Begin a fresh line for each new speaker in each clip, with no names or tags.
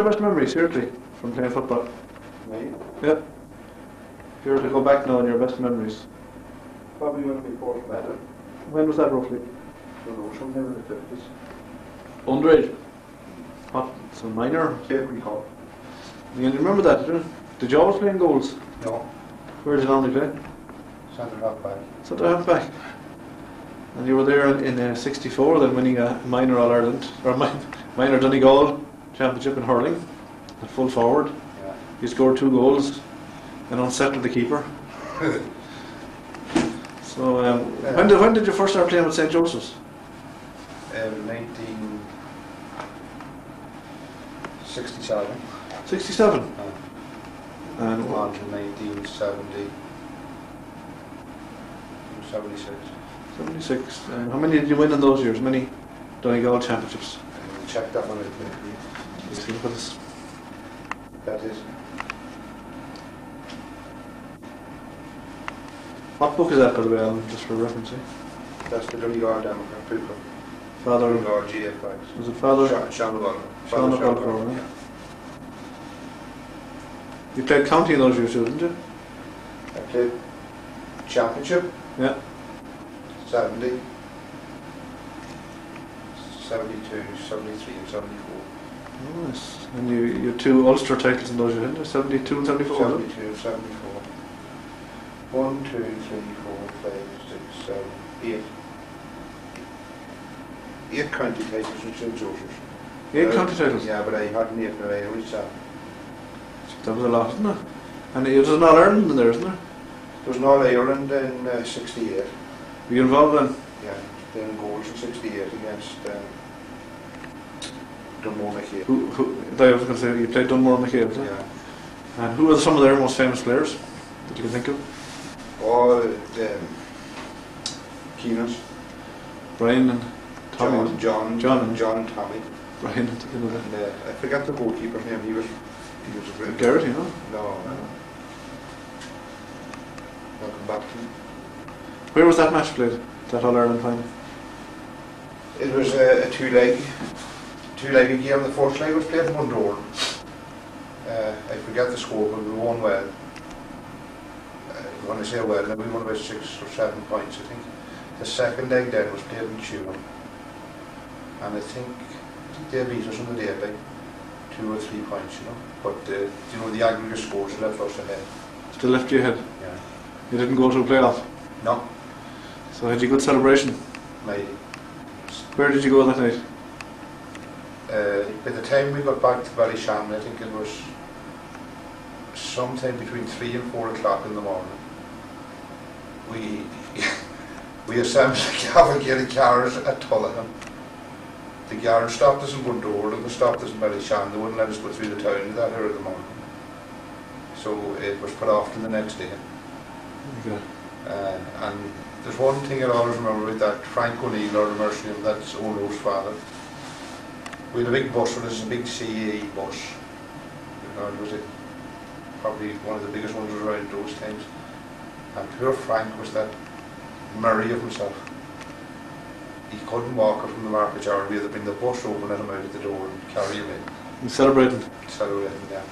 your best memory, seriously, from playing football?
Me?
Yeah. If you were to go back now on your best memories.
Probably when we first met it.
When was that roughly?
I don't know, sometime in the 50s.
Underage? What? So minor?
Bakery Cup.
You remember that, did you? Did you always play in goals?
No.
Where did you normally play?
Centre half back.
Centre half back. And you were there in '64 then, winning a minor All Ireland, or minor Donegal championship in hurling, at full forward.
Yeah.
You scored 2 goals and unsettled the keeper. So when did you first start playing with St. Joseph's?
1967.
67. And
on to 1970. 76.
76. And how many did you win in those years? Many Donegal championships?
Check that one out.
Let's see what this.
That is.
What book is that, by the way, Alan, just for reference?
That's the Donegal Democrat people.
Father.
Donegal GF Banks.
Was it Father?
Sean O'Connor.
Sean O'Connor, yeah. You played county in those years too, didn't you?
I played championship.
Yeah.
70, 72, 73 and 74.
Nice. And you had 2 Ulster titles in those years, didn't you? 72 and 74?
72 and 74. 1, 2, 3, 4, 5, 6, 7, 8. 8 county titles in St. Joseph's.
8 county titles?
Yeah, but I hadn't 8 when I reached that.
That was a lot, isn't it? And there's an All Ireland in there, isn't there?
There was an All Ireland in 68.
Were you involved then?
Yeah, then goals in 68 against Dunmore McCabe.
I was going to say you played Dunmore McCabe, didn't you?
Yeah.
And who are some of their most famous players that you can think of?
All Keenans.
Brian and Tommy.
John and Tommy.
Brian and
I forgot the goalkeeper's name. He was a great.
Garrett, you know?
No. Welcome back to him.
Where was that match played? That All Ireland final?
It was a two-legged game. The first leg was played in Bundoran. I forget the score, but we won well. When I say well, then we won about 6 or 7 points, I think. The second leg then was played in Turin, and I think they beat us on the day by 2 or 3 points, you know. But the aggregate scores left us ahead.
Still left you ahead?
Yeah.
You didn't go to a playoff?
No.
So had you a good celebration?
Maybe.
Where did you go that night?
By the time we got back to Ballyshannon, I think it was sometime between 3 and 4 o'clock in the morning. We assembled a cavalcade of cars at Tullahan. The guards stopped us in Bundoran and they stopped us in Ballyshannon. They wouldn't let us go through the town at that hour of the morning. So it was put off to the next day.
Okay.
And there's one thing I always remember about that, Frank O'Neill, Lord of Mercy, that's O'Neill's father. We had a big bus with us, a big CAE bus. It was probably one of the biggest ones around those times. And poor Frank was that merry of himself. He couldn't walk her from the market yard. We had to bring the bus over and let him out at the door and carry him in.
You celebrating?
Celebrating, yeah.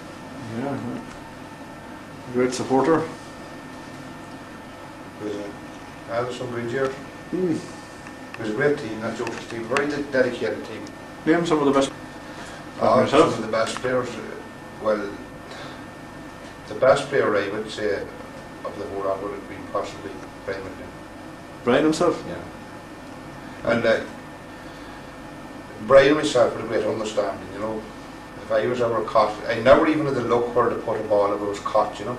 Yeah. Great supporter.
There was some good years. It was a great team, that Joseph's team, very dedicated team.
Name some of the best.
Some of the best players. Well, the best player I would say of the whole lot would have been possibly Brian McLean.
Brian himself?
Yeah. And Brian and myself had a great understanding, you know. If I was ever caught, I never even had the look where to put a ball if it was caught, you know.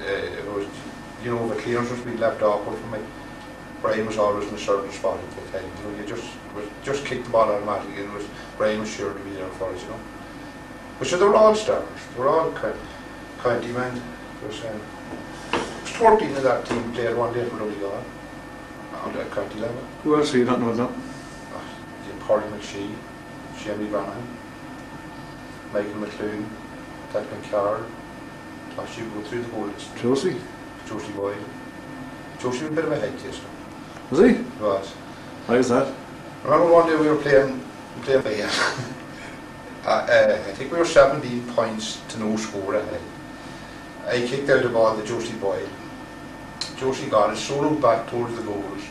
It was, you know, if a clearance was being left awkward for me, Brian was always in a certain spot at the time. You know, you just kick the ball automatically, and Brian was sure to be there for us, you know. But so they were all stars. They were all county men. There was 14 of that team played one day for Donegal on the county level.
Who else are you not knowing now?
Corey McShee, Jamie Brannan, Michael McLoone, Declan Carr. Gosh, you go through the whole list.
Josie
Boyd. Josie was a bit of a head taster.
Was he?
He was.
Why is that?
I remember one day we were playing I think we were 17 points to no score ahead. I kicked out the ball to Josie Boyle. Josie got it, soloed back towards the goals.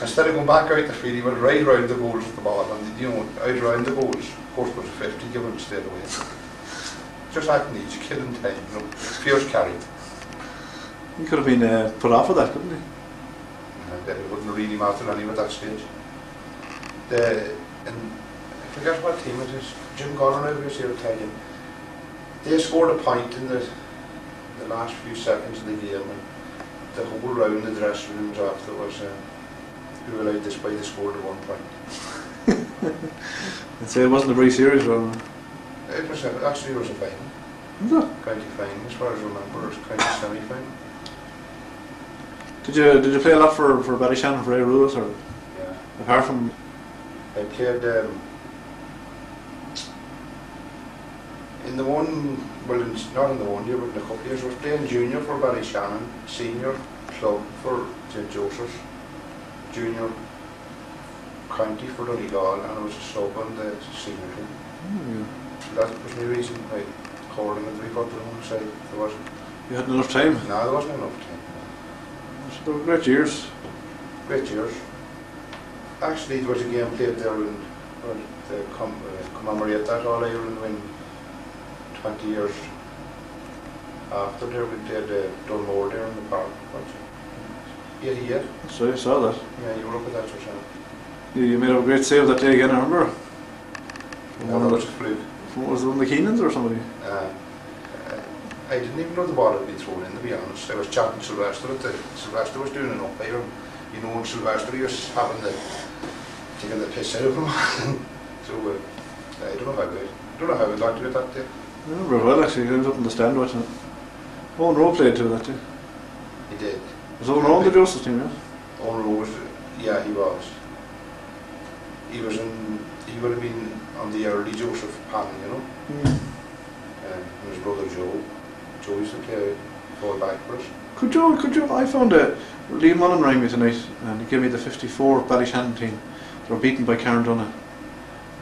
Instead of going back out the field, he went right round the goals with the ball, and you know, out round the goals. Of course, it was 50, given him straight away. Just acting each kid in time, you know, fierce carried.
He could have been put off of that, couldn't he?
That it wouldn't really matter anyway at that stage. And I forget what team it is. Jim Goddard was here Italian. They scored a point in the last few seconds of the game, and the whole round the dressing rooms after was who allowed this by they scored at 1 point.
I'd say it wasn't a very serious one.
It was actually it was a final.
Was it?
County final, as far as I remember, it was county semi-final.
Did you play a lot for Ballyshannon, for Aodh Ruadh, or
Yeah.
apart from?
I played in the one, well, not in the 1 year, but in a couple of years. I was playing junior for Ballyshannon, senior club for St Joseph's, junior county for Donegal, and I was a sub on the senior team.
Yeah.
So that was my reason why hurling and we got to one side. There wasn't.
You hadn't enough time.
No, there wasn't enough time.
So they were great years.
Great years. Actually, there was a game played there in, to commemorate that All Ireland win 20 years after there. We played Dunmore there in the park. 88.
So you saw that.
Yeah, you were up with that yourself.
You made a great save that day again, I remember.
No, that was a fluke.
Was it one of the Keenans or somebody?
I didn't even know the ball had been thrown in, to be honest. I was chatting to Sylvester Sylvester was doing an umpire. You know, when Sylvester was taking the piss out of him. So I don't know how we got to it that day.
I remember well, actually. He was up in the stand watching it. Owen Rowe played too that day.
He did.
Was Owen Rowe on the Joseph's team, yeah?
Aodh Ruadh was, yeah, he was. He would have been on the early Joseph panel, you know. And his brother Joe used to play full back for us.
Could you? I found Liam Mullen rang me tonight, and he gave me the 54 Ballyshannon team. They were beaten by Carndonagh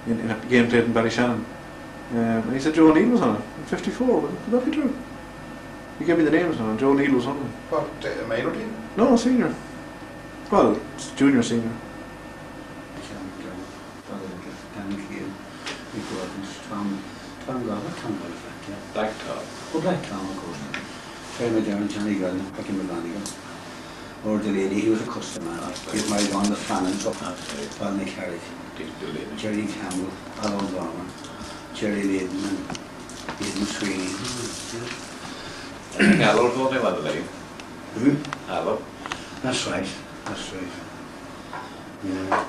in a game played in Ballyshannon. And he said Joe O'Neill was on it, in 54. Could that be true? He gave me the names now, and Joe O'Neill was on it.
What, a minor team?
No, senior. Well, it's junior, senior.
Black Top. Oh, Black Top, of course. Terry down Johnny Gunn, back in Melania. Or the lady, he was a customer. He was married on the Flannans up while they carried. Jerry Campbell, Alan Kane, Jerry Layden, and Aidan Sweeney.
Aodh was only one of the league.
Who?
Aodh.
That's right. Yeah.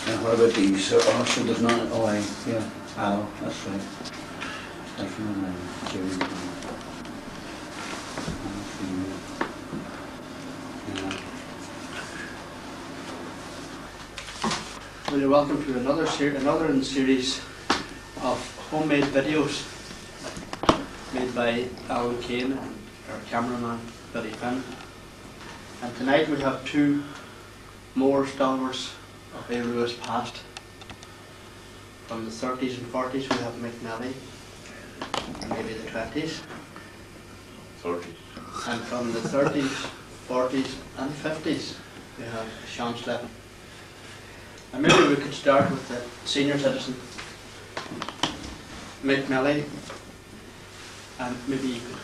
And what about these? Oh, so there's not. Oh, yeah. Aodh, that's right. Stephen and Jerry.
Well, you're welcome to another in the series of homemade videos made by Alan Kane, our cameraman, Billy Finn. And tonight we have two more stalwarts of Aodh Ruadh's past. From the 30s and 40s we have Mick Melly, and maybe the 20s.
30s.
And from the 30s, 40s and 50s we have Sean Slevin. And maybe we could start with the senior citizen, Mick Melly, and maybe you could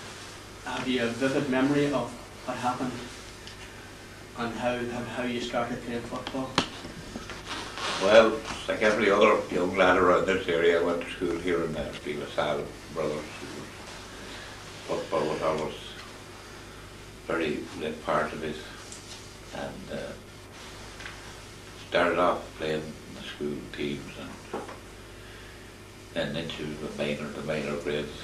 have you a vivid memory of what happened and how you started playing football.
Well, like every other young lad around this area, I went to school here in Nestle with Alan brothers. Football was always a very big part of it, and started off playing the school teams and then into the minor grades,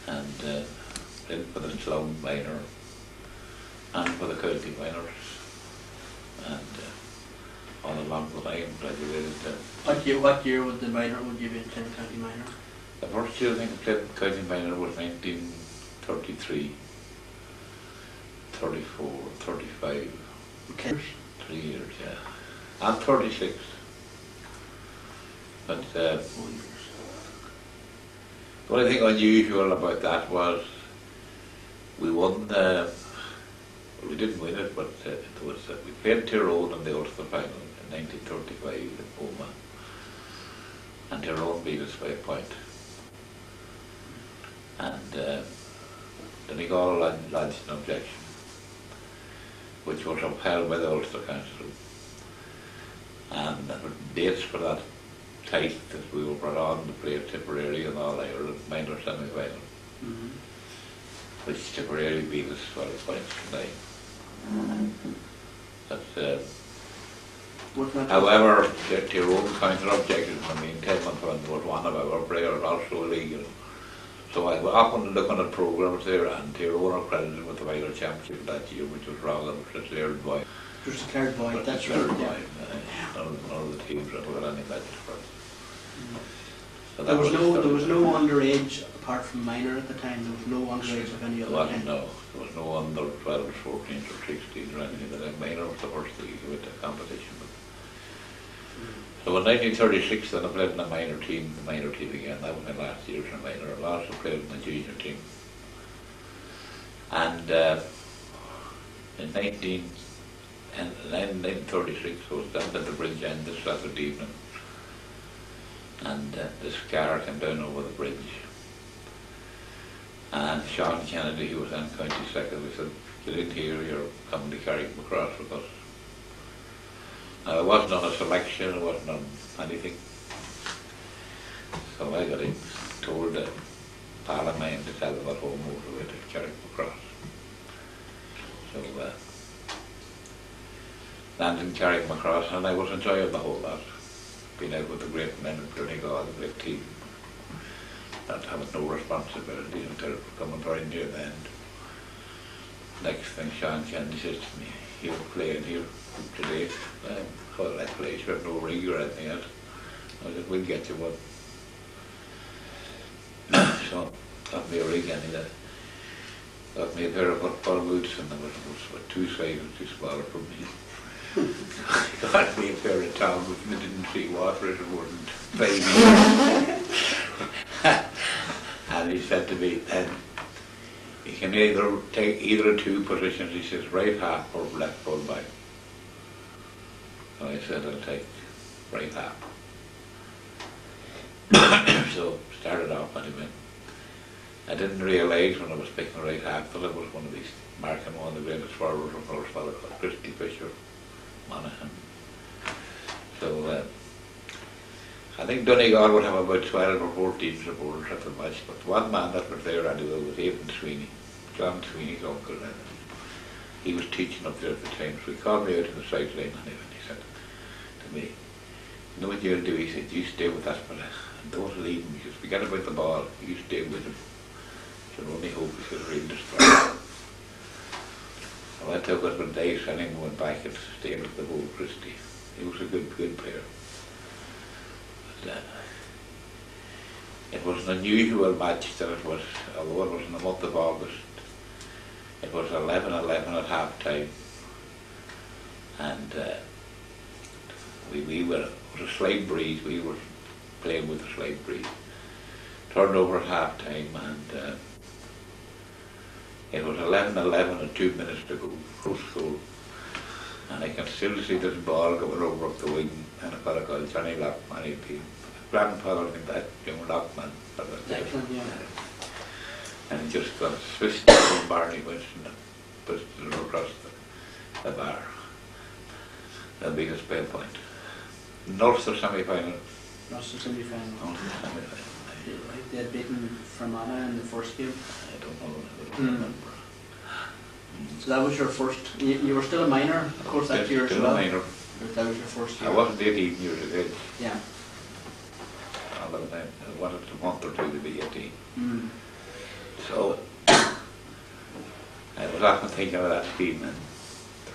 and played for the Slum minor and for the county minors, and all along the line graduated.
What year would you be playing county minor?
The first year I think I played county minor was 1933, 34, 35.
Okay.
3 years, yeah. And 36. But the only thing unusual about that was we won the. Well, we didn't win it, but it was we played Tyrone in the Ulster final in 1935 in Oma, and Tyrone beat us by a point. And Donegal lodged an objection, which was upheld by the Ulster Council, and there were dates for that tight that we were brought on to play Tipperary in All Ireland minor semi-final, which Tipperary beat us 12 points to 9. However, the Tyrone counter-objected in the meantime, and was one of our players also illegal. So I was often looking at programmes there, and Tyrone are credited with the minor championship that year, which was wrong. It was declared void.
Just declared void, that's right.
None of the teams that got any matches for us. So
there was no underage apart from minor at the time. There was no underage of any other kind.
No, there was no under 12s, 14s or 16s or anything. But minor was the first league with the competition. So in 1936 then I played in the minor team again. That was my last year in the minor. I also played in the junior team. And in 1936 I was down at the bridge end this Saturday evening. And this car came down over the bridge. And Sean Kennedy, who was then county secretary, said, "Get in here, you're coming to carry him across with us." Now, it wasn't on a selection, it wasn't on anything. So I got him, told a pal of mine to tell him at home motorway to carry him across. So landed and carried him across, and I was enjoying the whole lot. Being out with the great men of Donegal, the great team, not having no responsibility until coming very near the end. Next thing, Sean Kennedy says to me, "You're playing here today." Well, that place, you have no rig or anything else. I said, "We'll get you one." So, got me a rig anyway. Got me a pair of football boots, and there was about 2 sizes too small for me. Got me a pair of towels, which I didn't see water, it wouldn't play me. And he said to me, then, "You can either take either of 2 positions," he says, "right half or left full back." So I said, "I'll take right half." So started off anyway. I didn't realise when I was picking right half that I was going to be marking one of the greatest forwards of North fellow called Christy Fisher Monaghan. So I think Donegal would have about 12 or 14 supporters at the match, but one man that was there anyway was Aidan Sweeney, John Sweeney's uncle. He was teaching up there at the time, so he called me out to the sideline and he said to me, "You know what you'll do?" He said, "You stay with us, fella, and don't leave him. You just forget about the ball, you stay with him. You can only hope he should read the story." So I took it one day, and him went back and stayed with the whole Christie. He was a good player. But, it was an unusual match that it was, although it was in the month of August. It was 11-11 at half time, and we were, it was a slight breeze, we were playing with a slight breeze. Turned over at half time, and it was 11-11 and 2 minutes to go, close goal. And I can still see this ball going over up the wing, and a fellow called Johnny Lockman, he'd been grandfather in that young Lockman. And he just got twisted from Barney Winston and twisted it across the bar. That'll be the spare point. Ulster semi-final.
Ulster semi-final.
Ulster semi-final.
They had beaten Fermanagh in the first game.
I don't know. I don't remember.
So that was your first. You were still a minor, of course, that year as well.
Still a minor.
But that was your first year.
I wasn't 18 years of age.
Yeah.
All the time. I wanted a month or 2 to be 18. So I was often thinking of that team, and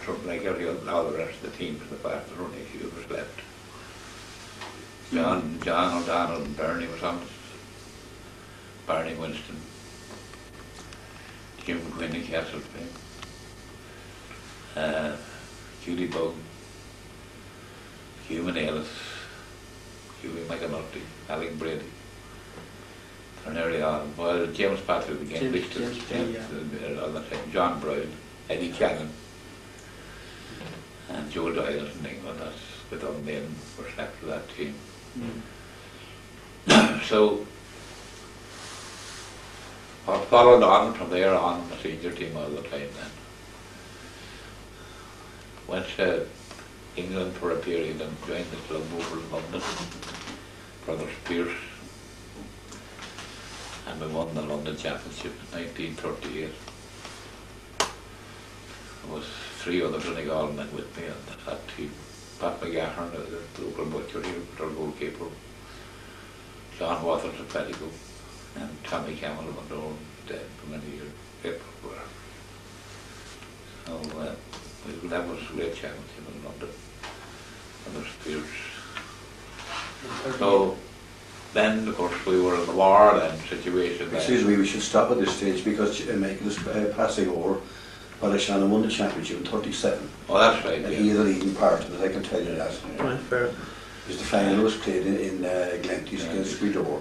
something like every other, all the rest of the teams in the past, there were only a few of us left. John O'Donnell and Bernie was on us. Barney Winston, Jim Quinn and Castlefin, Judy Bowden, Hugh Ellis, Hughie McAnulty, Alec Brady. An area on, well, James Patrick again, all that time, John Brown, Eddie Cannon, and Joe Doyle in England. That's with our main respect for that team. So, I followed on from there on the senior team all the time then. Went to England for a period and joined the club over in London, Brothers Pierce. And we won the London Championship in 1938. There was 3 other Donegal men with me on that team. Pat McGahern, the local butcher here, our goalkeeper. John Waters of Petticoat, and Tommy Campbell of Underwood, dead for many years. So that was a great championship in London. And there's Pierce. So then, of course, we were in the war then situation.
Excuse me, we should stop at this stage because Michael is passing over. Ballyshannon won the championship in 37.
Oh, that's right.
And
Yeah.
he had a leading part in it, I can tell you that.
Right, fair.
Because the final was played in Glenties against Squidor.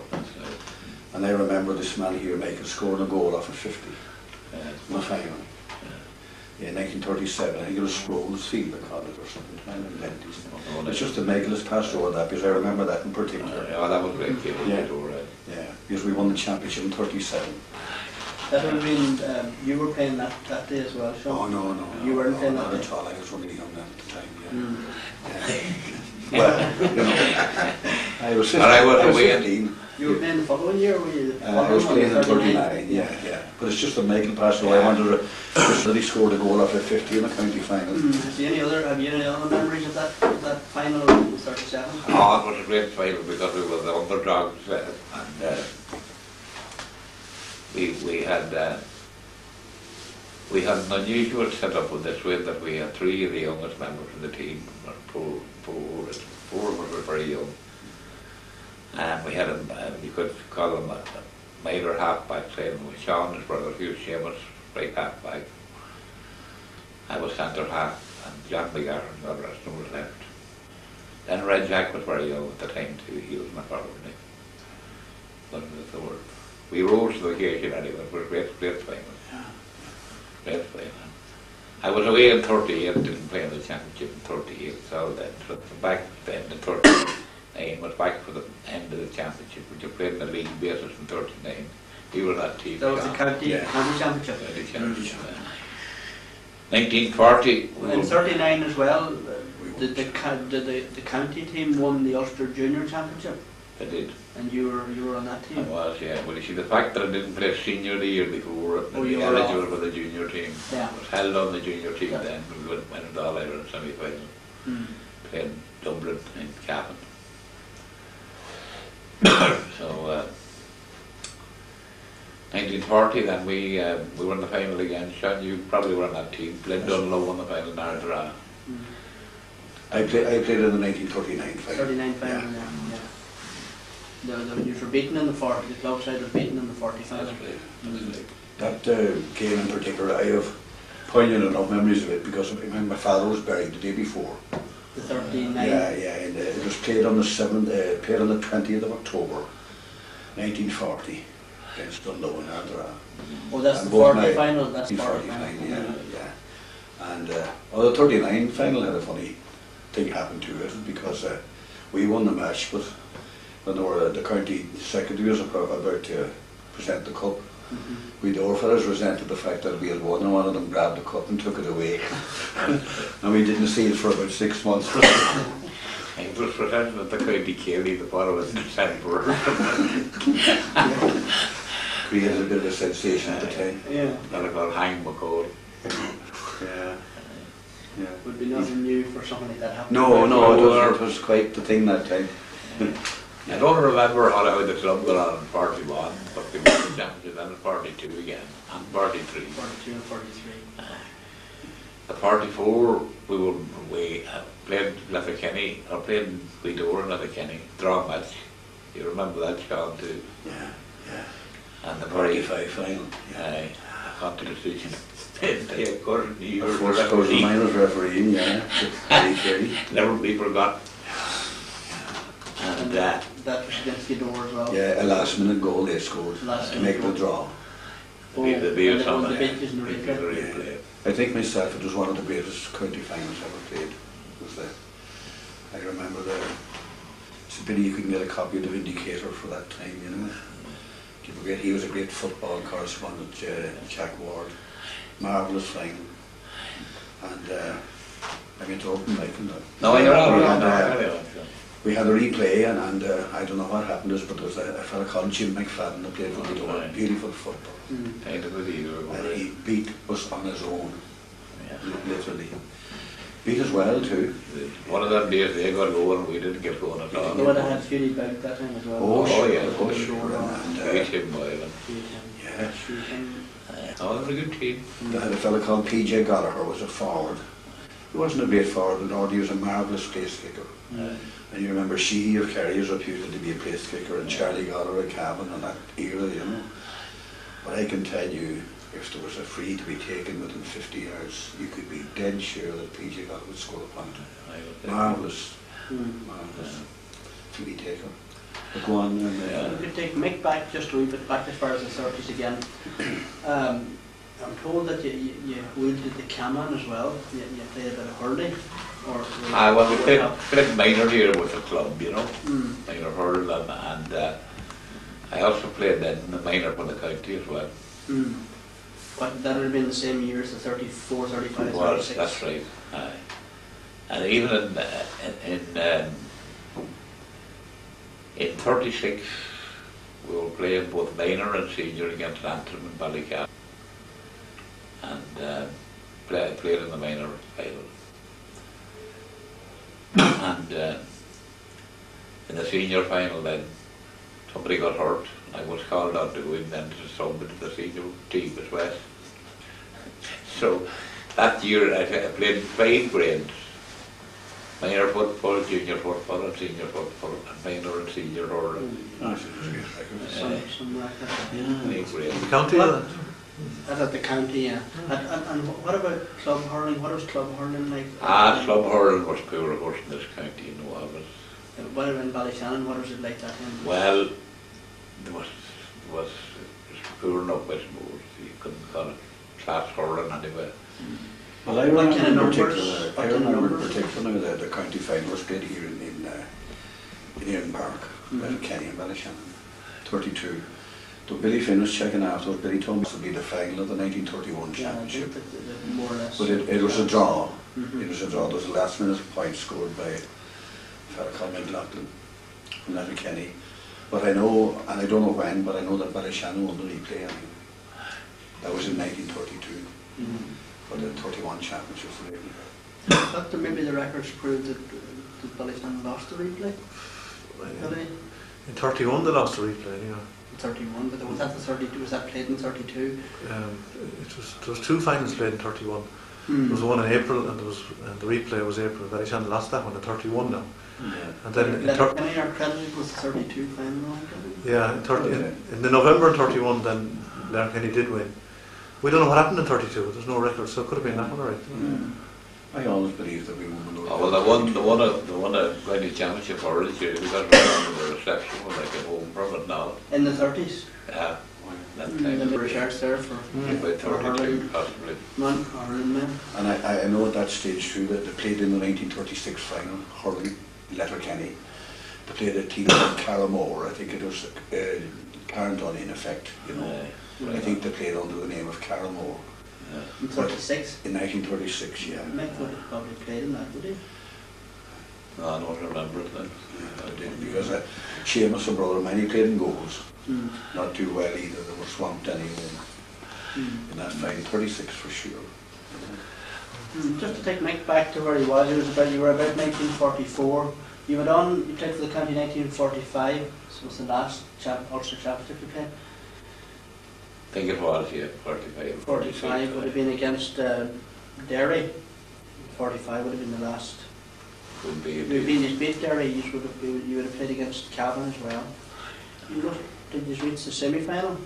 And I remember this man here, Michael, scoring a goal off of 50 in the final. Yeah, 1937, I think it was Sproul's Field, they called it, or something, in Glenties. It's just that Michael has passed over that, because I remember that in particular.
Yeah, that was great game.
Yeah. Because we won the championship in 37.
That would have been, you were playing that day as well, Sean?
Oh, no.
You weren't playing
not
that
at
day?
all, I was only young then at the time, yeah. Well, I was 15.
And I was away
15.
You were playing the following year, were you?
I was playing in 39, yeah. But it's just that Michael passed away. I wanted to just that he scored a goal off at 50 in the county final.
Have you any other memories of that final in 37?
Oh, it was a great final because we were the underdogs and we had an unusual setup with this way that we had 3 of the youngest members of the team, or four were very young. And we had you could call him a minor halfback, saying Sean, his brother, Hugh Seamus, right halfback. I was centre half, and John McGarren, the rest of them was left. Then Red Jack was very young at the time too, he was my forward name. But we rose to the occasion anyway, it was a great final. Great final. I was away in 38, didn't play in the championship in 38, so then back then in 39 was back for the end of the championship, which you played in the league basis in 39. We were that team.
That was the county championship.
County championship. 1940.
In 39 as well, the county team won the Ulster Junior Championship.
They did.
And you were on that team?
I was, yeah. Well, you see, the fact that I didn't play senior the year before,
you were
eligible for the junior team.
Yeah.
I was held on the junior team then, we went it all out in the semi-final. Played Dublin in Cavan. So, 1940 then we were in the final again. Sean, you probably were on that team. Glenn Dunlow won the final in Aodh Ruadh.
I played in the 1939 final.
39 final, yeah. You were beaten in the 40, the club side was beaten in the 40 final.
That game in particular, I have poignant enough memories of it because my father was buried the day before.
The 39?
Yeah, and it was played on the 20th of October, 1940, against Dunlow in Aodh Ruadh.
Oh, that's the 40 final, that's the
40
final.
Yeah. And the 39 final had a funny thing happen to it because we won the match, but when the county secretaries were about to present the cup, the Orphans resented the fact that we had won, and one of them grabbed the cup and took it away. And we didn't see it for about 6 months.
It was presented at the county Kelly, the bottom of December.
Created a bit of a sensation at the time.
Yeah.
That I called Hang McCall.
Yeah.
Would be nothing new for something like that happening.
No, it was quite the thing that time.
I don't remember how the club got on in 41, but we won the championship then in 42 again, and 43.
42 and 43.
At 44, we were played Letterkenny, or played Weedore in Letterkenny, draw match. You remember that, Sean, too?
Yeah.
And the
45 final.
I got to the decision. They, of course, you were
First goes the minors refereeing, yeah.
never be forgotten. And that.
That was against the door as well.
Yeah, a last minute goal they scored to make the draw.
The beers on
the
the
benches and the replay.
Yeah. I think myself it was one of the greatest county finals ever played. Was the I remember it's a pity you couldn't get a copy of the Vindicator for that time, you know. He was a great football correspondent, Jack Ward. Marvellous final. And I mean to open like that.
No, you're all
We had a replay and I don't know what happened to us, but there was a fella called Jim McFadden that played for the door. Beautiful football. And he beat us on his own, literally. Beat us well too.
One of them days they got low and we didn't get going at all.
They would have had Fury back that time as well.
Oh,
yeah,
and
beat him well.
yeah.
Oh, it was a good team.
They had a fella called PJ Gallagher, was a forward. He wasn't a great forward, but he was a marvellous place kicker. And you remember Sheehy of Kerry was reputed to be a place kicker, and Charlie Gallagher of Cavan in that era, you know. But I can tell you, if there was a free to be taken within 50 yards, you could be dead sure that PJ Gallagher would score a point. Marvellous, marvellous to be taken. But go on.
We could take Mick back just a wee bit back as far as the 30s again. I'm told that you wielded the Caman as well. You played a bit of hurling.
Well, we played minor here with the club, you know, minor hurl, and I also played then in the minor for the county as well.
But that would have been the same year as the 34, 35,
It was,
36.
that's right. And even in 36, we were playing both minor and senior against Antrim and Ballycap, and played in the minor final. And in the senior final then, somebody got hurt. I was called on to go in then to sub into the senior team as well. So that year I played 5 grades. Minor football, junior football and senior football, and minor and senior hurling.
Some record.
The county?
That's at the county, yeah. And what about club hurling? What was club hurling like?
Club hurling was poor, of course, in this county, you know.
What about in Ballyshannon? What was it like that time?
Well, it was poor enough, I suppose. You couldn't call it class hurling anyway.
Well, I remember particularly the county final was played here in Erin Park, Kenny and Ballyshannon, 32. So Billy finished checking afterwards. Billy told me this would be the final of the 1931 championship.
More or less.
But it was a draw. It was a draw. There was a last minute point scored by a fellow called McLaughlin from Letterkenny. But I know, and I don't know when, but I know that Ballyshannon won the replay. That was in 1932. For the 31 championship.
But maybe the records prove that Ballyshannon lost the replay.
In 31 they lost the replay, yeah.
31, but was that the 32? Was that played in 32?
There was 2 finals played in 31. There was one in April, and the replay was April. Ballyshannon lost that one in 31 now. And then
Letterkenny are credited with the 32 final.
Yeah, in the November in 31, then Letterkenny did win. We don't know what happened in 32. There's no record, so it could have been that one, right?
I always believed that we won.
Oh, well, the one going to championship for this year, because the reception was like at home from it now.
In the 30s?
Yeah. That time.
The research there for
about 32 possibly.
And I know at that stage too that they played in the 1936 final, hurling, Letterkenny. They played a team called Carramore. I think it was Carndon in effect, you know. I think they played under the name of Carramore.
In 36?
In 1936, yeah.
Mick would have probably played in that, would he?
No, I don't remember it then.
Yeah, I did, because Seamus, a brother of mine, he played in goals. Not too well either, they were swamped anyway. In that final, 36 for sure.
Just to take Mick back to where he was, you were about 1944. You played for the county in 1945, so it was the last Ulster Championship you played.
I think it was, yeah, 45.
45 would have been against Derry. 45 would have been the last.
Could be.
You beat Derry, you would have played against Cavan as well. Did you reach the semi-final?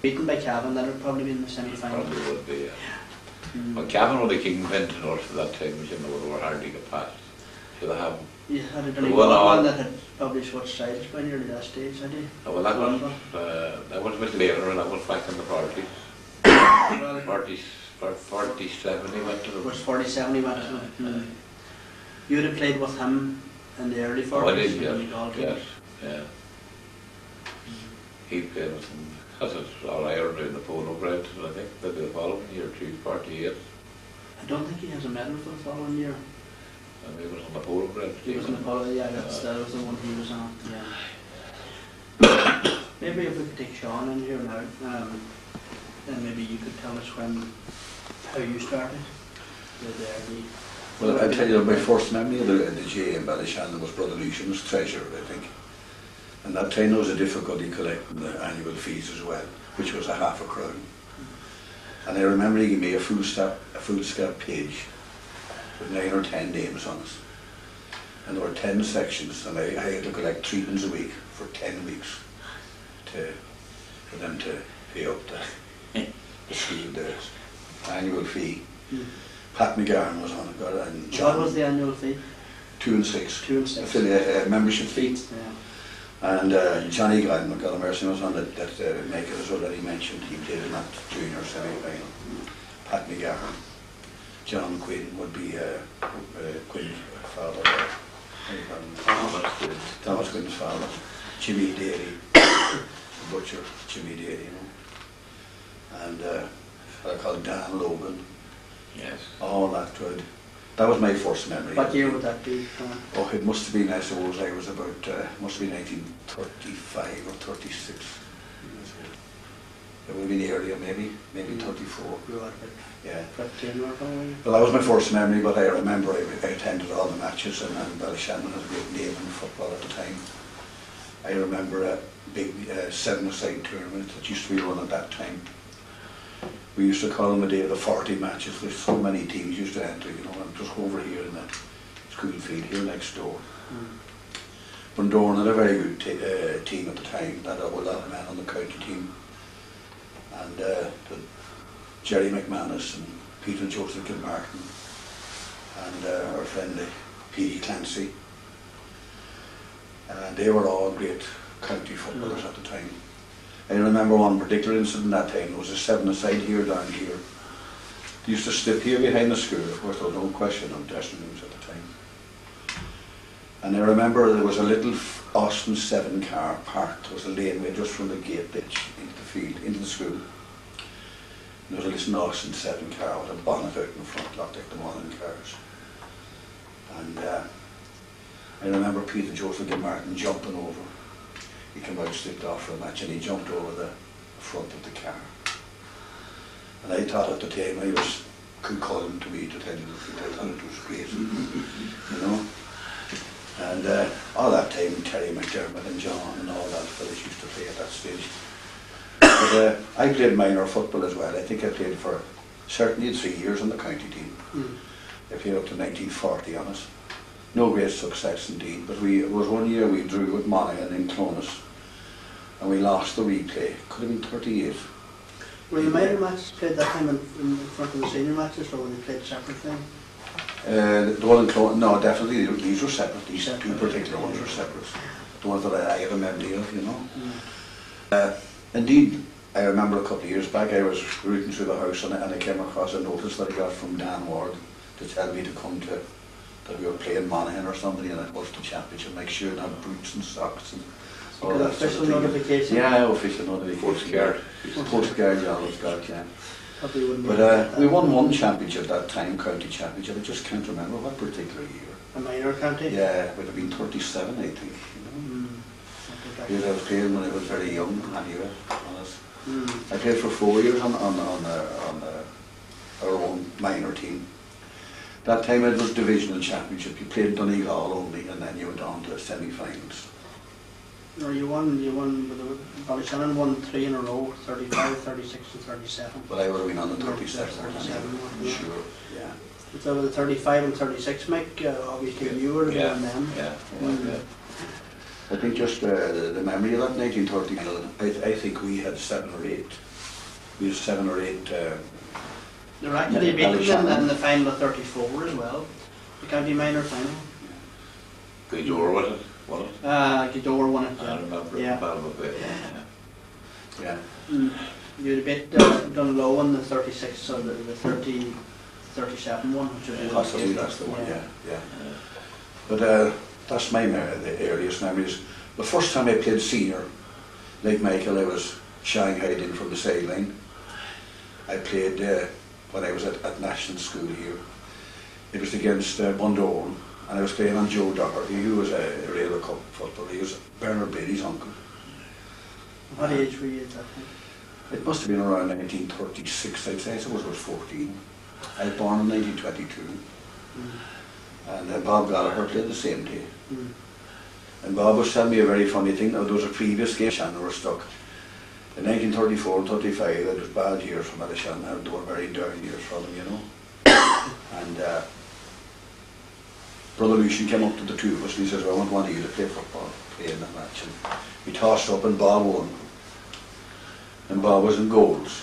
Beaten by Cavan, that would have probably been the semi-final.
Probably would be, yeah. Well, Cavan were the kingpin to us at that time, which you know, they were hard to get past. So they have
You had a Donegal
Well,
one that had probably switched sides by nearly that stage, had you?
Well, that was a bit later, and that was back in the 40s.
Well,
47 he went to
it
the...
was 47 he went to. You would have played with him in the early 40s?
Oh, I did,
in
yes.
Donegal
Yes,
games.
yeah. He played with him, because it's all Ireland doing the polo ground, and I think maybe the following year, 48.
I don't think he has a medal for the following year.
And he was on the polo ground.
He was in the polo, yeah, that was the one he was on. Yeah. Maybe if we could take Sean in here now, then maybe you could tell us how you started.
Well, I'll tell you, my first memory of the J in Ballyshannon was Brother Lucian was treasurer, I think. And that time there was a difficulty collecting the annual fees as well, which was a half a crown. And I remember he gave me a foolscap page with 9 or 10 names on it. And there were 10 sections, and I had to collect 3 pence a week for 10 weeks for them to pay up the school, the annual fee. Pat McGarn was on it, and John.
What was the annual fee?
2 and 6.
2 and 6.
Affiliate membership fee.
Yeah.
And Johnny Gordon, God mercy, was on it, that Mick as already mentioned. He played in that junior semi-final. Pat McGarn. John Quinn would be Quinn's father. Thomas Quinn's father. Jimmy Daly, the butcher, Jimmy Daly, you know. And a fellow called Dan Logan.
Yes.
All that good. That was my first memory.
What year would that be?
Oh, it must have been, I suppose, I was about, must have been 1935 or 36. It would have been earlier, maybe 34.
You were about
Yeah.
15 or something?
Well, that was my first memory, but I remember I attended all the matches, and Ballyshannon had a great name in football at the time. I remember a big 7-a-side tournament that used to be run at that time. We used to call them a day of the 40 matches, with so many teams used to enter, you know, and just over here in the school field here next door. Bundoran had a very good team at the time, that had a lot of men on the county team. And Jerry McManus and Peter Joseph Gilmartin and our friend P.E. Clancy. And they were all great county footballers at the time. I remember one particular incident that time. There was a 7-a-side here down here. They used to slip here behind the school. Of course, there was no question of dressing rooms at the time. And I remember there was a little Austin 7 car parked. There was a laneway just from the gate ditch into the field, into the school. And there was a little Austin 7 car with a bonnet out in front, looked like the modern cars. And I remember Peter Joseph Gilmartin jumping over. He came out, slipped off for a match, and he jumped over the front of the car. And I thought at the time I was could call him to me to tell you that I thought it was great, you know. And all that time Terry McDermott and John and all that fellas used to play at that stage. But I played minor football as well. I think I played for certainly 3 years on the county team. I played up to 1940 on it. No great success indeed, but it was one year we drew with Monaghan in Clonus, and we lost the replay. Could have been 38.
Were the minor matches played that time in front of the senior matches, or were they played separately?
The one in Clonus, no, definitely these were separate. These two particular ones were separate. The ones that I have a memory of, you know. Indeed, I remember a couple of years back I was rooting through the house and I came across a notice that I got from Dan Ward to tell me to come to that we were playing Monaghan or somebody in a Ulster Championship, make sure to have boots and socks and all that
official
sort of thing.
notification?
Yeah, official notification.
Postcard.
Postcard, yeah, it's got, yeah.
Probably wouldn't
But we won one championship that time, county championship. I just can't remember what particular year.
a minor county?
Yeah, it would have been 37, I think. You know? Because I was playing when I was very young, anyway. I played for 4 years on our own minor team. That time it was divisional championship. You played Donegal only, and then you went on to semi-finals.
No, you won. Ballyshannon won 3 in a row: 35, 36, and 37.
But I would have been on the 37.
37,
I'm sure. Yeah.
So with the 35 and 36, Mick, obviously you were there and them.
Yeah.
I think just the memory of that 1930, I think we had 7 or 8. We had 7 or 8.
They were actually beaten them in the final of 34 as well, the county minor final.
Gaydor was it? Was it?
Gaydor won it.
I remember
Yeah.
the battle of it.
Yeah.
You had a bit done low on the 36, so the 30, 37 one, which was
Possibly that's the one, yeah. But that's the earliest memories. The first time I played senior, like Michael, I was shanghaied in from the sideline. I played when I was at National School here. It was against Bundoran, and I was playing on Joe Doherty, who was a Railway Cup footballer. He was Bernard Bailey's uncle.
What age were you at that time?
It must have been around 1936, I'd say. I suppose I was 14. I was born in 1922. And Bob Gallagher played the same day. And Bob was telling me a very funny thing. Now, there was a previous game, Shannon were stuck. In 1934 and 35, it was bad years for Shannon. They were very down years for them, you know. And Brother Lucian came up to the two of us and he says, "I want one of you to play football, play in the match." And we tossed up and Bob won. And Bob was in goals.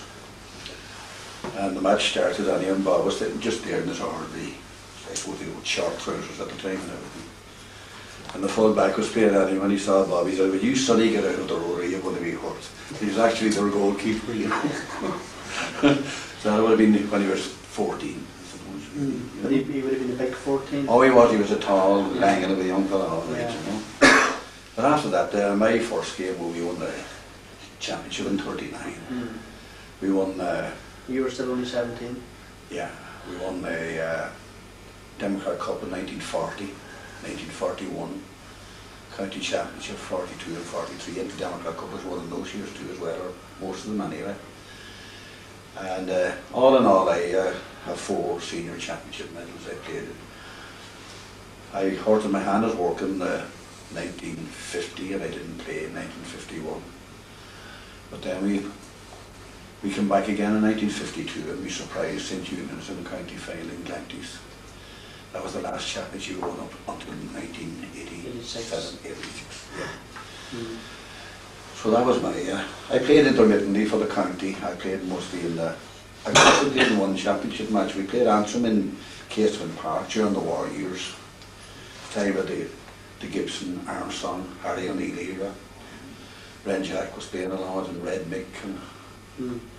And the match started and Bob was sitting just there in his orderly, I suppose he had short trousers at the time and everything. And the full back was playing at him and he saw Bob. He said, "Will you sonny get out of the road or you're going to be hurt." He was actually their goalkeeper, you know. So that would have been when he was 14, I suppose.
But he would have been a big 14.
Oh, he was. He was a tall, lanky little young fellow, all right,
Yeah.
you know. But after that, my first game, we won the championship in 39. We won...
You were still only 17.
Yeah, we won the Democrat Cup in 1940, 1941, County Championship 42 and 43, and the Democrat Cup was one of those years too as well, or most of them anyway. And all in all, I have 4 senior championship medals I played. I hurt in my hand at work in 1950 and I didn't play in 1951. But then we came back again in 1952 and we surprised St. Eunan's in the county final in Glanties. That was the last championship we won up until 1987, 86. Yeah. So that was my, I played intermittently for the county. I played mostly in the, I also played in one championship match. We played Antrim in Casement Park during the war years. Time of the Gibson, Armstrong, Harry O'Neill era. Ren Jack was playing along with, and Red Mick and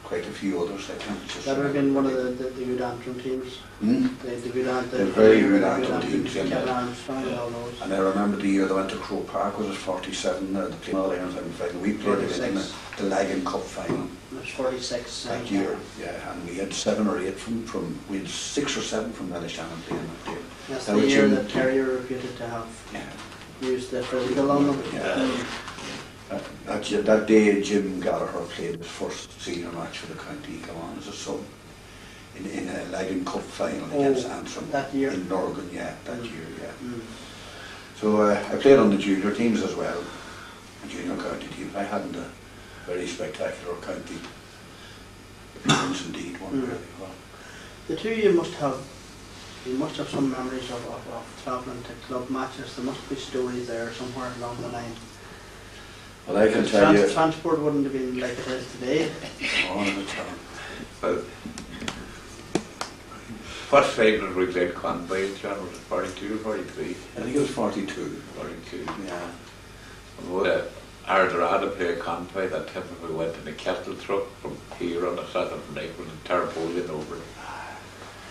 quite a few others, I think.
That would have been one of the good Antrim teams. The good Antrim.
The very good Antrim teams.
Kevin Armstrong and all those.
And I remember the year they went to Croke Park, was it 47, they played all Ireland final. We played it in the Lagan Cup final.
It was 46.
That year, yeah, and we had 7 or 8 from we had 6 or 7 from Shannon playing that day.
That's the year that Terry were reputed to have used the physical on them.
Yeah. That day Jim Gallagher played his first senior match for the county. He came on as a sub in a Lagan Cup final against Antrim
that year.
In Norgan, that year, So I played on the junior teams as well, the junior county teams. I hadn't a very spectacular county appearance indeed, one really well.
The two of you must have some memories of travelling to club matches. There must be stories there somewhere along the line.
Well, I can tell you...
Transport wouldn't have been like it is today.
Oh, no, it's
Well, what side did we play Conway, John? Was it 42 or 43?
I think it was 42.
42.
Yeah.
Aodh Ruadh played Conway that time we went in a kettle truck from here on a Saturday night with a tarpaulin over it.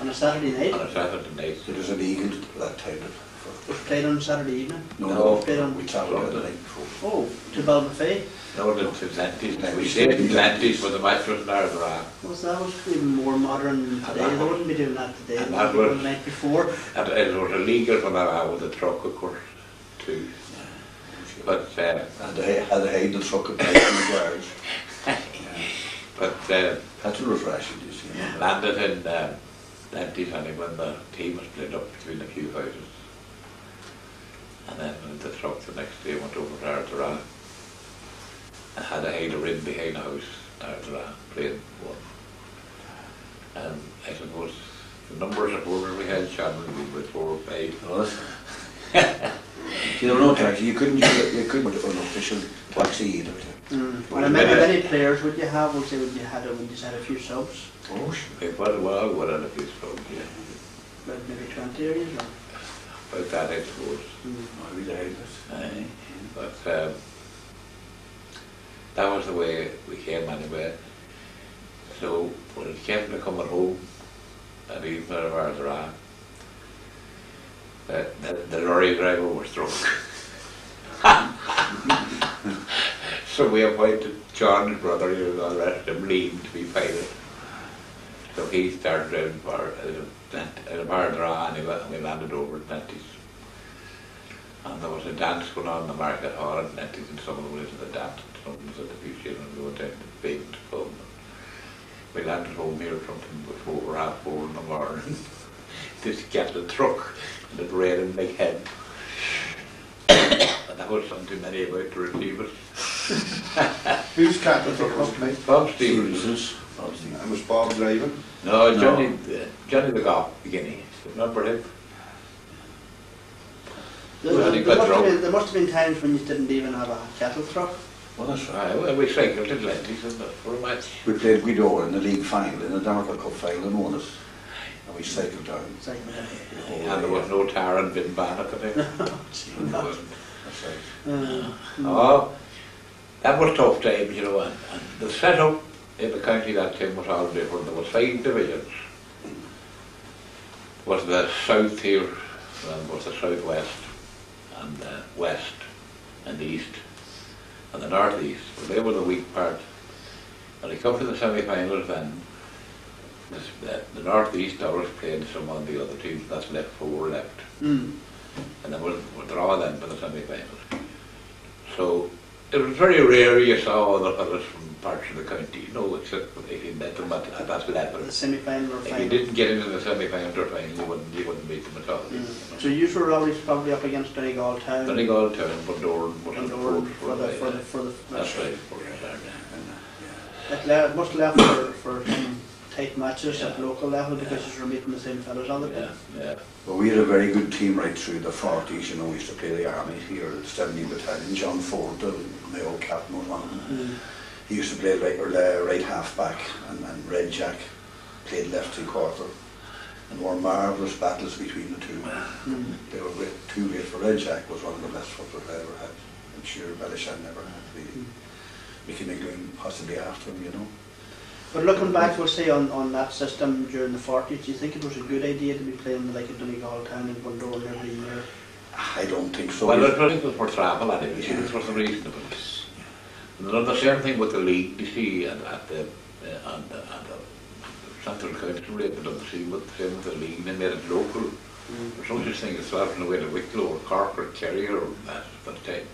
On a Saturday night?
On a Saturday night.
It was illegal that time.
It was played on Saturday evening?
No,
we
travelled the night before.
Oh, to Balbuffet?
No, to Glanties. We stayed in Glanties for the match was in Aodh Ruadh.
Well, that was even more modern than today. They wouldn't be doing that today.
And that was
the night before.
And it was illegal when I was with the truck, of course, too. But
and they had to hide the truck at night in the garage.
But
that's refreshing, you see.
Landed in Glanties and when the team was split up between a few houses. And then in the truck the next day went over to Aodh Ruadh. I had a hider in behind the house, Aodh Ruadh, playing one. And I suppose the numbers of orders we had, Shannon, we were 4 or 5.
You don't know taxi, you couldn't put an official taxi either.
How many players would you have? Would you had a few subs?
Oh, sure.
Well, I would have a few subs, yeah.
About maybe 20 areas or?
about that, I suppose.
I was
Aye. But that was the way we came anyway. So when it came to coming home at evening of Aodh Ruadh, the lorry driver was drunk. So we appointed John, his brother, and all the rest of him, leaving to be pilot. So he started driving for Aodh Ruadh anyway, and we landed over at Nentis. And there was a dance going on in the market hall at Nentis, and someone was at the dance, and someone was at the fusion, and we went down to the big pub. We landed home here something before 4:30 in the morning. Just get the truck, and it rained like hell. And that was something many about to receive it.
Whose cattle truck was it, mate?
Bob Stevens.
And was Bob driving?
No, Johnny the Goff, beginning. Remember him?
There must have been times when you didn't even have a cattle truck.
Well, that's right.
Well, we cycled to Glenties for a match.
We played Guido in the league final, in the Democrat Cup final, and won it. And we cycled down.
And there was no tar and bin ban at the time.
That's right.
Oh, that was tough times, you know, and the setup in the county that time was all different. There was 5 divisions. Was the south here, and was the southwest, and the west, and the east, and the northeast. Well, they were the weak part. When they come to the semi-finals, then the northeast always played some of the other teams. That's left 4 left, and then we'll draw them for the semi-finals. So it was very rare you saw other fellas from parts of the county, you know, except if you met them at that level.
The semi-final or final.
If you didn't get into the semi-final or final, you wouldn't beat them at all.
So you were always probably up against Donegal Town.
Donegal Town, Bundoran,
for the
that's right.
It must have left for some tight matches at local level because you were meeting the same fellas all the time.
Yeah.
Well, we had a very good team right through the 40s, you know. We used to play the army here at 70 Battalion. John Ford, my old captain, was one of them. He used to play right half back, and Red Jack played left 3/4. And there were marvellous battles between the two. They were too great for Red Jack, was one of the best footballers I ever had. I'm sure Ballyshan never had, really. Mickey Melly possibly after him, you know.
But looking back, we'll say on that system during the 40s, do you think it was a good idea to be playing like a Donegal Town and Bundoran every year?
I don't think so.
Well, I think it was for travel anyway, it was reasonable. And the same thing with the league, you see, and the Central County rated on the same with the league, they made it local. There's no such thing as Slevin away to Wicklow or Cork or Kerry or that for the time.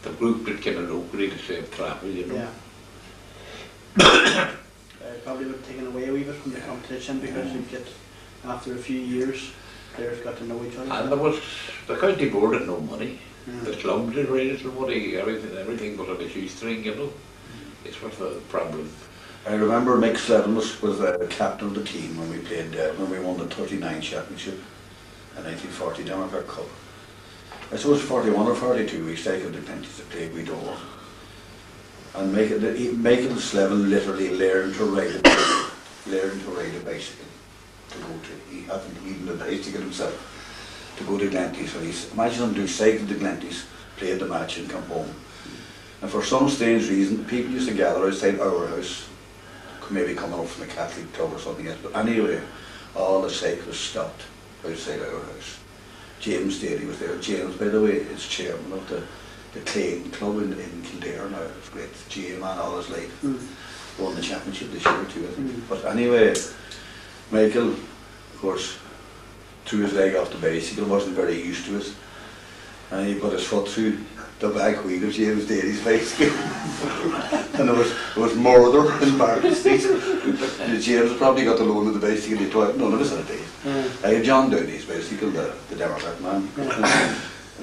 The group did kind of locally to save travel, you know.
Yeah. Probably would have taken away a wee bit from the competition because you'd get, after a few years, players got to know each other.
And there was, the county board had no money. The club did raise the money, everything was on a shoestring, you know. This was the problem.
I remember Mick Slevin was the captain of the team when we played, when we won the 39 championship in 1940 Democrat Cup. I suppose 41 or 42 we cycled the Glenties to play Guido. And Michael Slevin literally learned to ride a bicycle to go to. He hadn't even a bicycle himself to go to Glenties. And imagine him do cycle to Glenties, played the match and come home. And for some strange reason, people used to gather outside our house, maybe coming up from the Catholic club or something else. But anyway, all the cyclists stopped outside our house. James Daly was there. James, by the way, is chairman of the Kane club in Kildare now. It's great. GA man all his life. Won the championship this year too, I think. But anyway, Michael, of course, threw his leg off the bicycle, wasn't very used to it. And he put his foot through the back wheel of James Daly's bicycle. And there was murder in Market Street. James probably got the loan of the bicycle, he thought none of us had it. I had John Downey's bicycle, the Democrat man.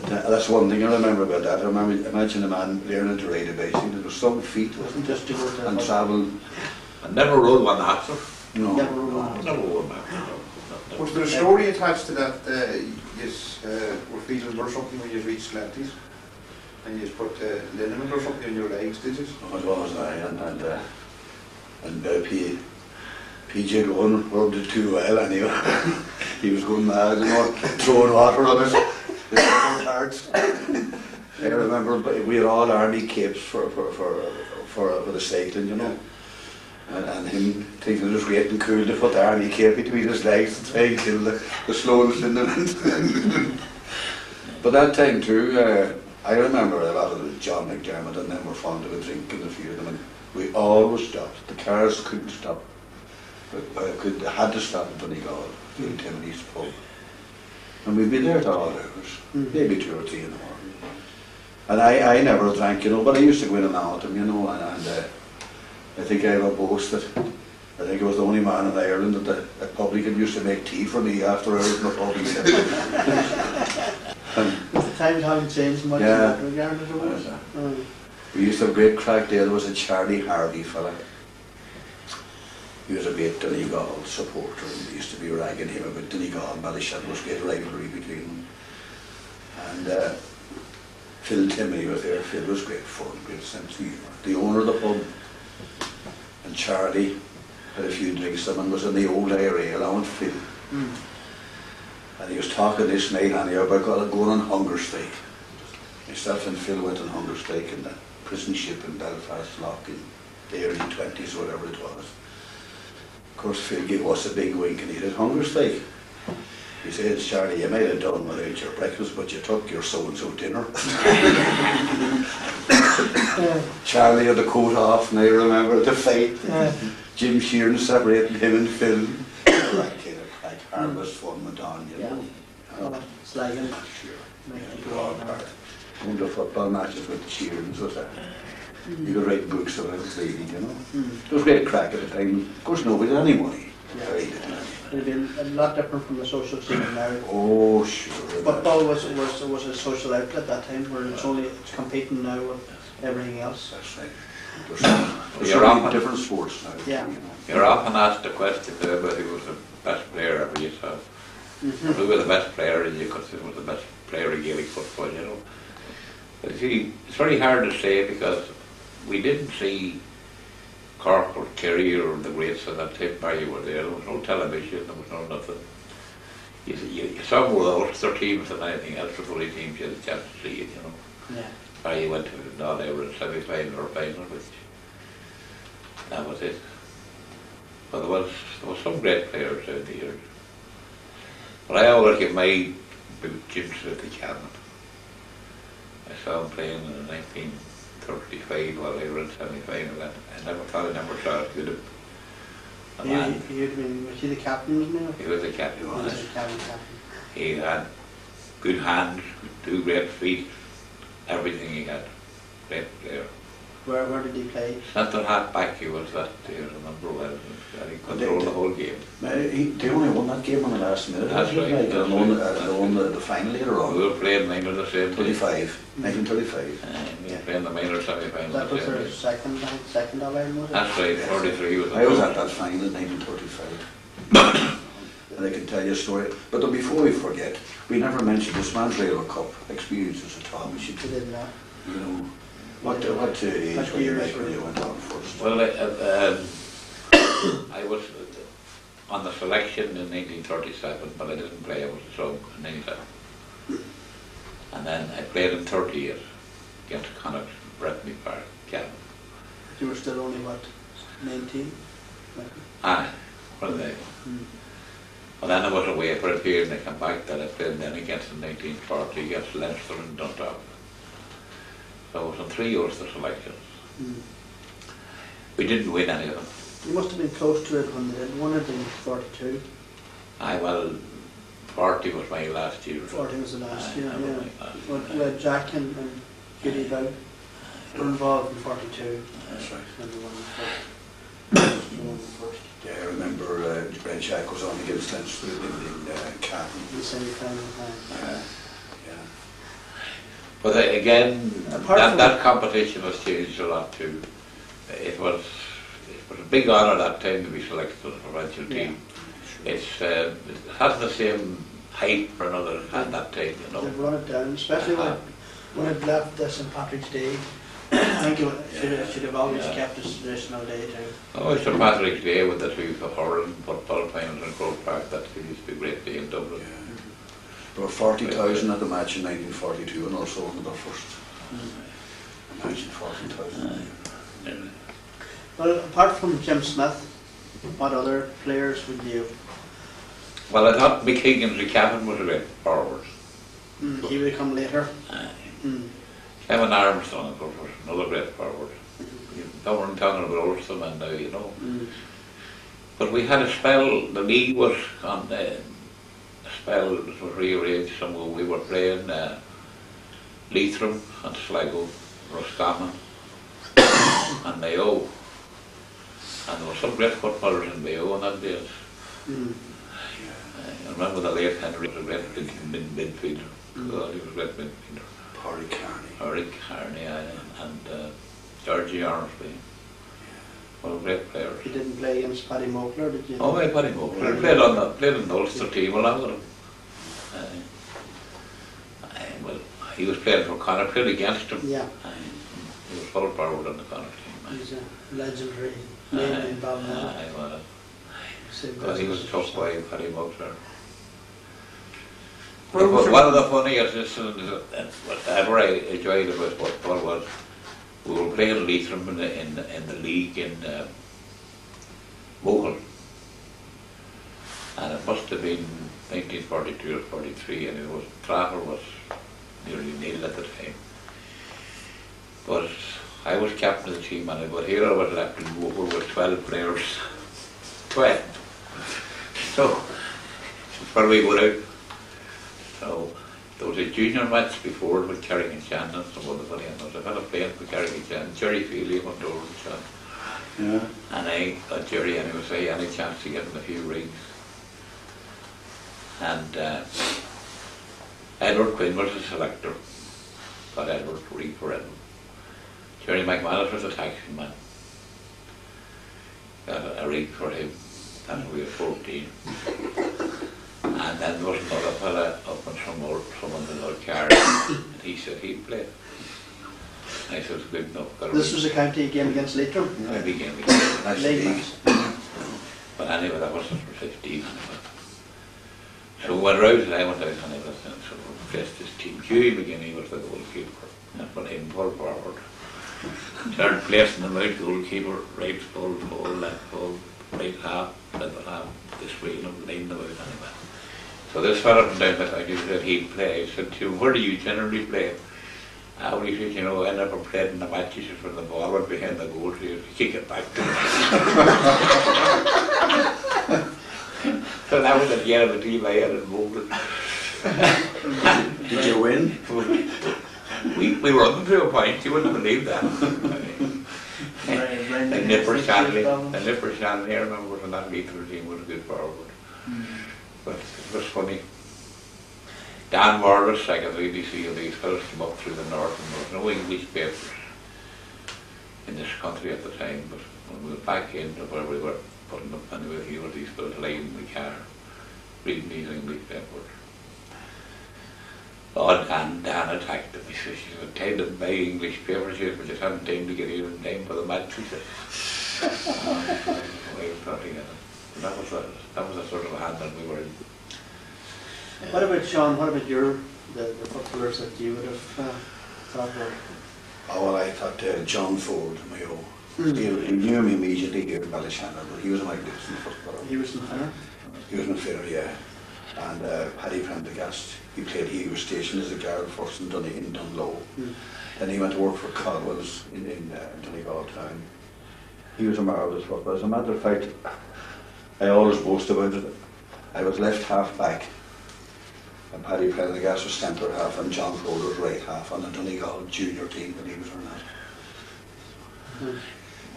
That's one thing I remember about that. I remember, imagine a man learning to ride a bicycle. There was some feet, wasn't it?
Just to go to
and travel.
I never rode one after.
No.
Never rode one.
Never rode one after.
Was there a story attached to that? You were feeling or something when you reached Glenties? And you put liniment or something on your legs, did you?
It was I, and PJ Rowan rubbed it too well anyway. he was going mad, you know, throwing water on his hearts. I remember we had all army capes for the cycling, you know. And him thinking it was great and cool to put the army cape between his legs to try and kill the slowness in the wind. But that time too, I remember a lot of the John McDermott and them were fond of a drink in the few of them, and we always stopped. The cars couldn't stop. Had to stop at Donegal, in Timothy's pub. And we'd be there to all hours, maybe 2 or 3 in the morning. And I never drank, you know, but I used to go in and out with them, you know, and I think I have a boast that I think I was the only man in Ireland that the publican used to make tea for me after I was in the pub.
The times haven't changed much in that regard as it was.
We used to have a great crack there. There was a Charlie Harvey fella. He was a great Donegal supporter, and we used to be ragging him about Donegal and Ballyshannon. There was a great rivalry between them. And Phil Timmy was there. Phil was great fun, great sense of humour. The owner of the pub and Charlie had a few drinks. Someone was in the old IRA along with Phil. And he was talking this night anyhow about going on hunger strike. Myself and Phil went on hunger strike in the prison ship in Belfast Lock in the early 20s, whatever it was. Of course, Phil gave us a big wink and he did hunger strike. He said, Charlie, you might have done without your breakfast, but you took your so-and-so dinner. Charlie had the coat off, and I remember the fight. Jim Sheeran separating him and Phil. That kind of like harmless fun went on, you know.
Slevin.
Going to football matches with the Sheerans was that. You could write books about it, lady, you know. It was great crack at the time. Of course, nobody had any money.
It would have been a lot different from the social scene now.
Oh, sure.
Football was a social outlet at that time, where it's competing now with everything else.
That's right. There's so many different sports now.
Yeah.
You know.
You're often asked the question about who was the best player ever you saw. Who was the best player and you consider was the best player in Gaelic football, you know. But you see, it's very hard to say because we didn't see Cork or Kerry or the greats of that time where you were there. There was no television, there was no nothing. You saw more the Ulster teams than anything else, the fully teams you had a chance to see it, you know.
Yeah.
Or you went to the they were in semi-final or final, which that was it. But there was some great players out the years. But I always give my Jim Smith the cabinet. I saw him playing in 1935 while they were in semi-final, and I never thought I never saw it good.
Was he the captain, wasn't he?
He was the captain.
He was the captain.
He had good hands, 2 great feet, everything he had. Great player.
Where did he play?
Centre half back he was that year, I remember well. He controlled the whole game.
They only won that game on the last minute.
That's right.
They won the final later on.
We were playing minor the same day.
1935.
We were playing the minor semi-final
That
the
was
same
their
day.
second All-Ireland, was it?
That's right, 43 was
I was at that final in 1935. And I can tell you a story. But before we forget, we never mentioned the Smansrail Cup experiences at all. We should,
We did not.
you know, what age were you like when you went on first?
Well, I was on the selection in 1937, but I didn't play. I was a sub in 97. And then I played in 38 against Connacht, Breffni Park, Cavan.
You were still only, what, 19?
What are they? Well, then I was away for a period and I came back that I played then against in 1940 against Leinster and Dundalk. So I was on 3 Ulster selections. We didn't win any of them.
You must have been close to it when they did. One of them 42.
Well, 40 was my last year.
40 was the last year,
that was
yeah.
my last
Well,
year.
Jack and Giddy Bow were involved in 42.
That's right.
And they won the first.
Yeah, I remember Brent Jack was on against Leinster in Cavan.
The semi-final.
Yeah.
But again,
Apart
that competition has changed a lot too. It was a big honour that time to be selected to the provincial team. It hasn't the same hype for another at that time, you know.
They've run it down, especially when it left St Patrick's Day. I think it should have always kept his traditional day too.
Oh, Sir Patrick's Day with the two hurling football finals in Grove Park, that used to be a great day in Dublin.
There were 40,000 at the match in 1942 and also another first match in 40,000.
Well, apart from Jim Smith, what other players would you?
Well, I thought Mick Higgins, the captain, was a great forward.
He would come later.
Slevin Armstrong, of course, was another great forward. Now we're talking about Ulster and now, you know. But we had a spell, the league was on a spell that was rearranged somewhere. We were playing Leitrim and Sligo, Roscommon and Mayo. And there were some great footballers in Mayo on that days. I remember the late Henry was a great midfielder. God, he was a great midfielder. Harry Carney and Georgie Ormsby. Well, great players.
You didn't play against Paddy Mokler, did you?
Oh, yeah, Paddy Mokler. I played on the Ulster team along with him. Well, he was playing for Connacht, played against him.
Yeah.
He was full forward on the Connacht team.
He's a legendary name in Balmain.
Well, he was a tough boy, Paddy Mokler. One of the funniest incidents ever I enjoyed about football was we were playing Leitrim in the league in Mohill, and it must have been 1942 or 43, and it was Trafford was nearly nil at the time. But I was captain of the team, and but here I was left in Mohill with 12 players. 12. So when we went out. So there was a junior match before with Carrick-on-Shannon and some other funny, and there was a fellow playing for Carrick-on-Shannon, Jerry Feely went over and Shannon. Yeah. And I got Jerry and he was say any chance to get him a few rings. And Edward Quinn was the selector, got Edward to read for him. Jerry McManus was the taxi man, got a read for him, and we were 14. And then there was another fella up in some of the North Carry, and he said he'd play. And I said, it's good enough.
This was a county game against Leitrim?
County game
against Leitrim.
But anyway, that wasn't for 15. So when Rose and I went out and I was so faced this team. Hughie McGinney was the goalkeeper, and put him full forward. Started placing them out, goalkeeper, right full, left full, right half, left half, this way, laying them out anyway. So this fellow from down that I knew that he'd play. I said to him, where do you generally play? Well, he said, you know, I never played in the matches for the ball went behind the goal, so you kick it back to him. So that was at the end of the team I had in Moulton.
Did you win?
We won to a point, you wouldn't believe that. And Nipper Shanley, I remember when that Leitrim team was a good forward. But it was funny. Dan Morris, I could really see these fellas came up through the north, and there was no English papers in this country at the time, but when we were back into where we were putting up anyway, here were these fellas lying in the car, reading these English papers. Oh, Dan attacked them. He said, she said, time to buy English papers here, but just hadn't time to get here in time for the match, he said. That was a sort of a hand that we were in.
What about Sean? What about the footballers that you would have thought were?
Oh, well, I thought John Ford, Mayo. He knew me immediately here in Ballyshannon, but he was a magnificent footballer.
He was in Finner?
He was in Finner, yeah. And Paddy Prendergast, he was stationed as a guard first in Dunlow. Then he went to work for Caldwell's in Donegal town. He was a marvellous footballer. As a matter of fact, I always boast about it. I was left half back, and Paddy Prendergast was centre half, and John Ford was right half on the Donegal junior team when he was on that.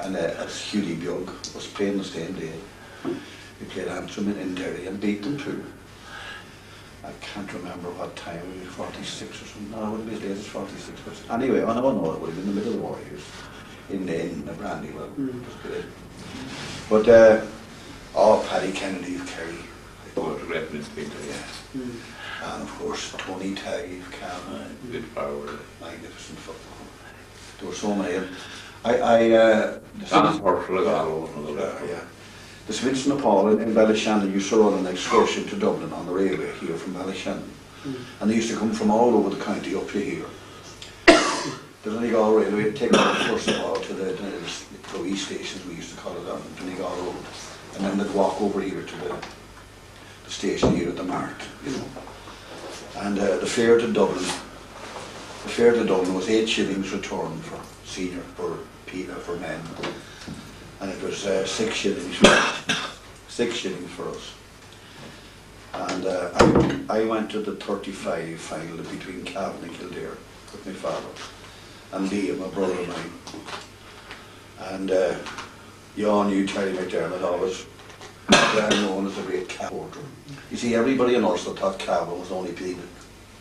And as Hughley Bjug was playing the same day, he played Antrim in Derry and beat them too. I can't remember what time, maybe 46 or something. No, it would have been as late as 46. But anyway, I don't know, it would have been in the middle of the war years in the Brandywell. It was great. But Paddy Kennedy of Kerry.
Oh, it was a great midfielder,
yeah. And of course, Tony Taggy of Cavan.
Good forward.
Magnificent football. There were so many. The Smiths and Paul in Ballyshannon used to run an excursion to Dublin on the railway here from Ballyshannon. And they used to come from all over the county up to here. The Donegal Railway would take them first of all to the East stations, we used to call it, on Donegal Road. And then they'd walk over here to the station here at the Mart, you know. And the fare to Dublin was 8 shillings return for senior, for men. And it was 6 shillings for us. And I went to the 35 final between Cavan and Kildare with my father and Liam, my brother of mine. And you all knew Terry McDermott, always well known as a great supporter. You see, everybody in Ulster thought Cavan was the only team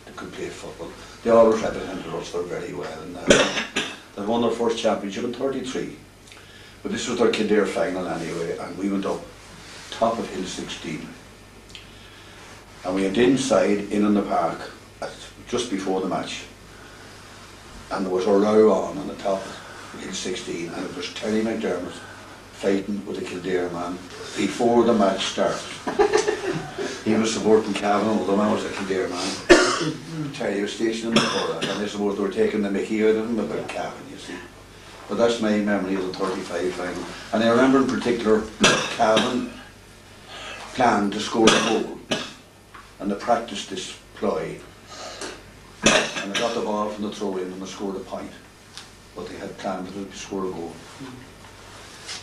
that could play football. They always represented Ulster very well, and they won their first championship in '33. But this was their Kildare final anyway, and we went up top of Hill 16. And we went inside, in the park, just before the match. And there was a row on the top of Hill 16, and it was Terry McDermott fighting with a Kildare man before the match started. He was supporting Cavan, although I was a Kildare man. Terry was stationed in the corner, and I suppose they were taking the mickey out of him about Cavan, you see. But that's my memory of the 35 final. And I remember in particular, Cavan planned to score a goal. And they practiced this ploy. And they got the ball from the throw-in and they scored a point. But they had planned to score a goal.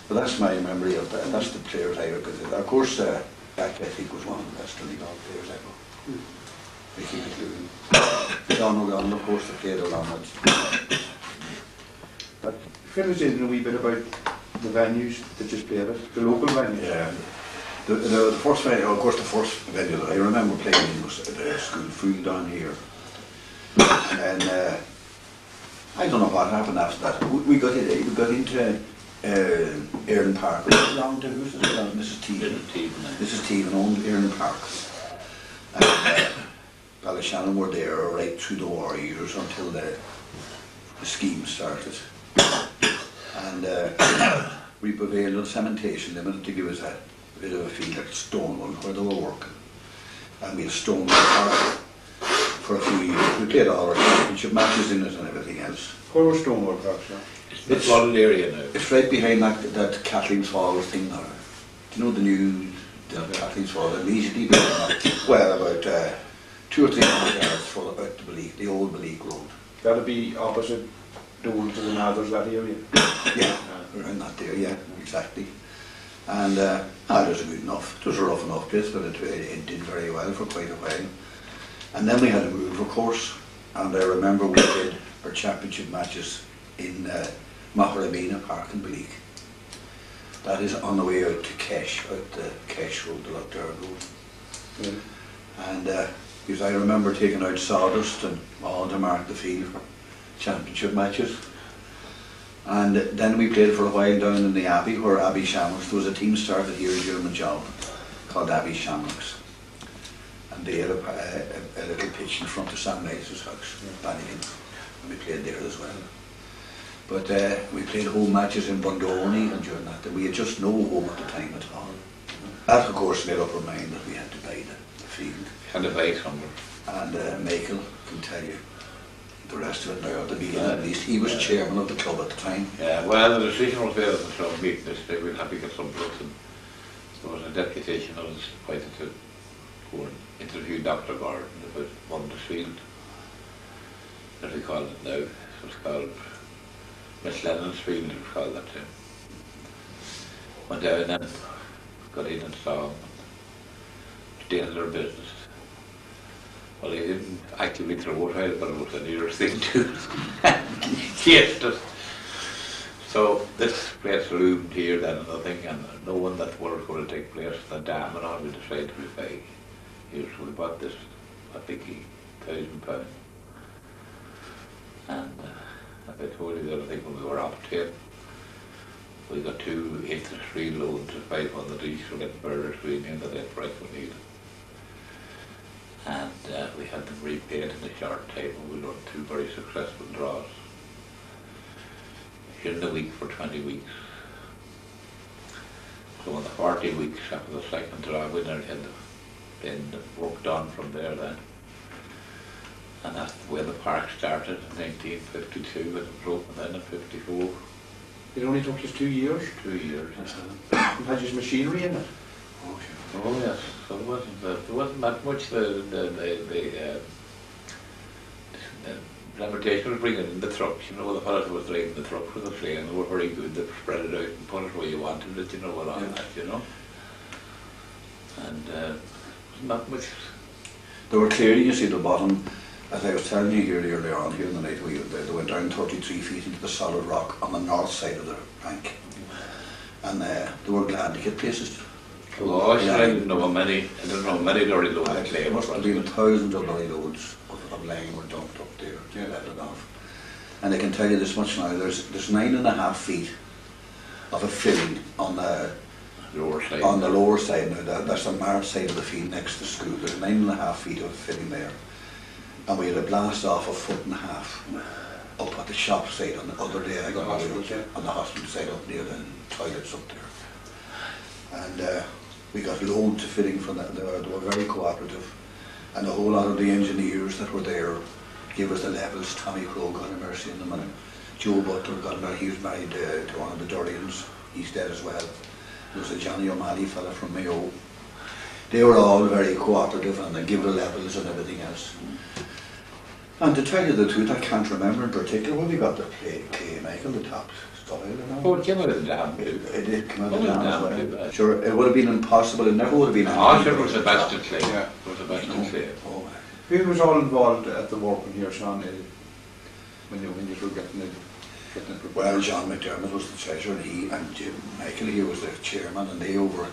But that's my memory of that. That's the players I represented. Of course, Jack, I think, was one of the best Donegal players ever. I think including John O'Donnell, of course, they played around much.
But finish in a wee bit about the venues that just played at, the local venues.
Yeah. The first venue, of course, the first venue that I remember playing in was at the school field down here. And then, I don't know what happened after that. We got into Erin Park. Belonged to who's it? Mrs. Teevan. Mrs. Teevan owned Erin Park. And Ballyshannon were there right through the war years until the scheme started. And we prevailed on Cementation Limited to give us a bit of a field at Stonewall where they were working. And we had Stonewall Park for a few years. We played all our championship matches in it and everything else.
Where was Stonewall Park, sir?
It's a flooded area now.
It's right behind that Kathleen's Falls thing now. Do you know the new Kathleen's Falls? Immediately behind that. Well, about 200 or 300 yards for about the old Beleek Road.
That'd be opposite down to the Nathers, that area?
Yeah, around that there, yeah, exactly. And it was good enough. It was a rough enough place, but it did very well for quite a while. And then we had to move, of course, and I remember we did our championship matches in Maharamina Park in Beleek. That is on the way out to Kesh, out the Kesh Road, the Lockdown Road.
Yeah.
And because I remember taking out sawdust and all to mark the field for championship matches. And then we played for a while down in the Abbey, where Abbey Shamrocks, there was a team started here during the job called Abbey Shamrocks. And they had a little pitch in front of Sam Rice's house, Bannigan, and we played there as well. But we played home matches in Bundoney and during that, we had just no home at the time at all. That, of course, made up our mind that we had to buy the field.
And the base somewhere.
And Michael can tell you the rest of it now, at the beginning at least. He was chairman of the club at the time.
Yeah, well, the decision was made at the club meeting this day. We'd have to get some place, and there was a deputation that was invited to go and interview Dr. Gordon about Wonders Field, as we call it now. It was called Miss Lennon's Field, it was called that time. Went down and got in and saw him, did their business. Well, he didn't actively throw it out, but it was the nearest thing to chased it. So this place loomed here then and nothing, and knowing that what was going to take place, the dam and all, we decided to buy here. So we bought this, I think, £1,000. And as I told you the other thing, when we were up to it, we got 2 8th loads of 500 each for getting burger screen in at that price we needed. And we had them repaid in a short time, and we won 2 very successful draws. in the week for 20 weeks. So in the 40 weeks after the second draw, we nearly had the work done from there then. And that's where the park started in 1952, and it was opened then in 54.
It only took us 2 years.
2 years.
It had just machinery in it.
Oh, sure.
Oh yes, so there wasn't that much the limitation was bringing in the trucks, you know, the fellows who was driving the trucks with the plane, they were very good, they spread it out and put it where you wanted it, you know, what on that, you know. And wasn't that much.
They were clearly, you see the bottom, as I was telling you here earlier on here in the night, they went down 33 feet into the solid rock on the north side of the bank. And they were glad to get places.
Oh, I didn't know many lorry loads of clay.
There must have been thousands of lorry loads of lime were dumped up there to let it off. And I can tell you this much now, there's 9.5 feet of a filling on the
lower side.
On the lower side now, that's the north side of the field next to the school. There's 9.5 feet of filling there. And we had a blast off of 1.5 up at the shop side on the other day. I got on the hospital side up near the toilets up there. And we got loads of fitting from that. They were very cooperative. And a whole lot of the engineers that were there gave us the levels. Tommy Crowe got a mercy in them, and Joe Butler got married. He was married to one of the Durians. He's dead as well. There was a Johnny O'Malley fella from Mayo. They were all very cooperative, and they gave the levels and everything else. And to tell you the truth, I can't remember in particular when we got the clay, Michael, the top style.
Oh, it came out of the dam too.
It did come out of
Oh,
the dam
the
as
dam
well.
too,
Sure, it would have been impossible. It never would have been.
Oh, sure, it was the best of clay.
Yeah.
It was the best of clay.
Oh, my.
Who was all involved at the work in here, Sean, when you were getting it prepared?
Well, John McDermott was the treasurer, and he and Jim Michael here was the chairman, and they were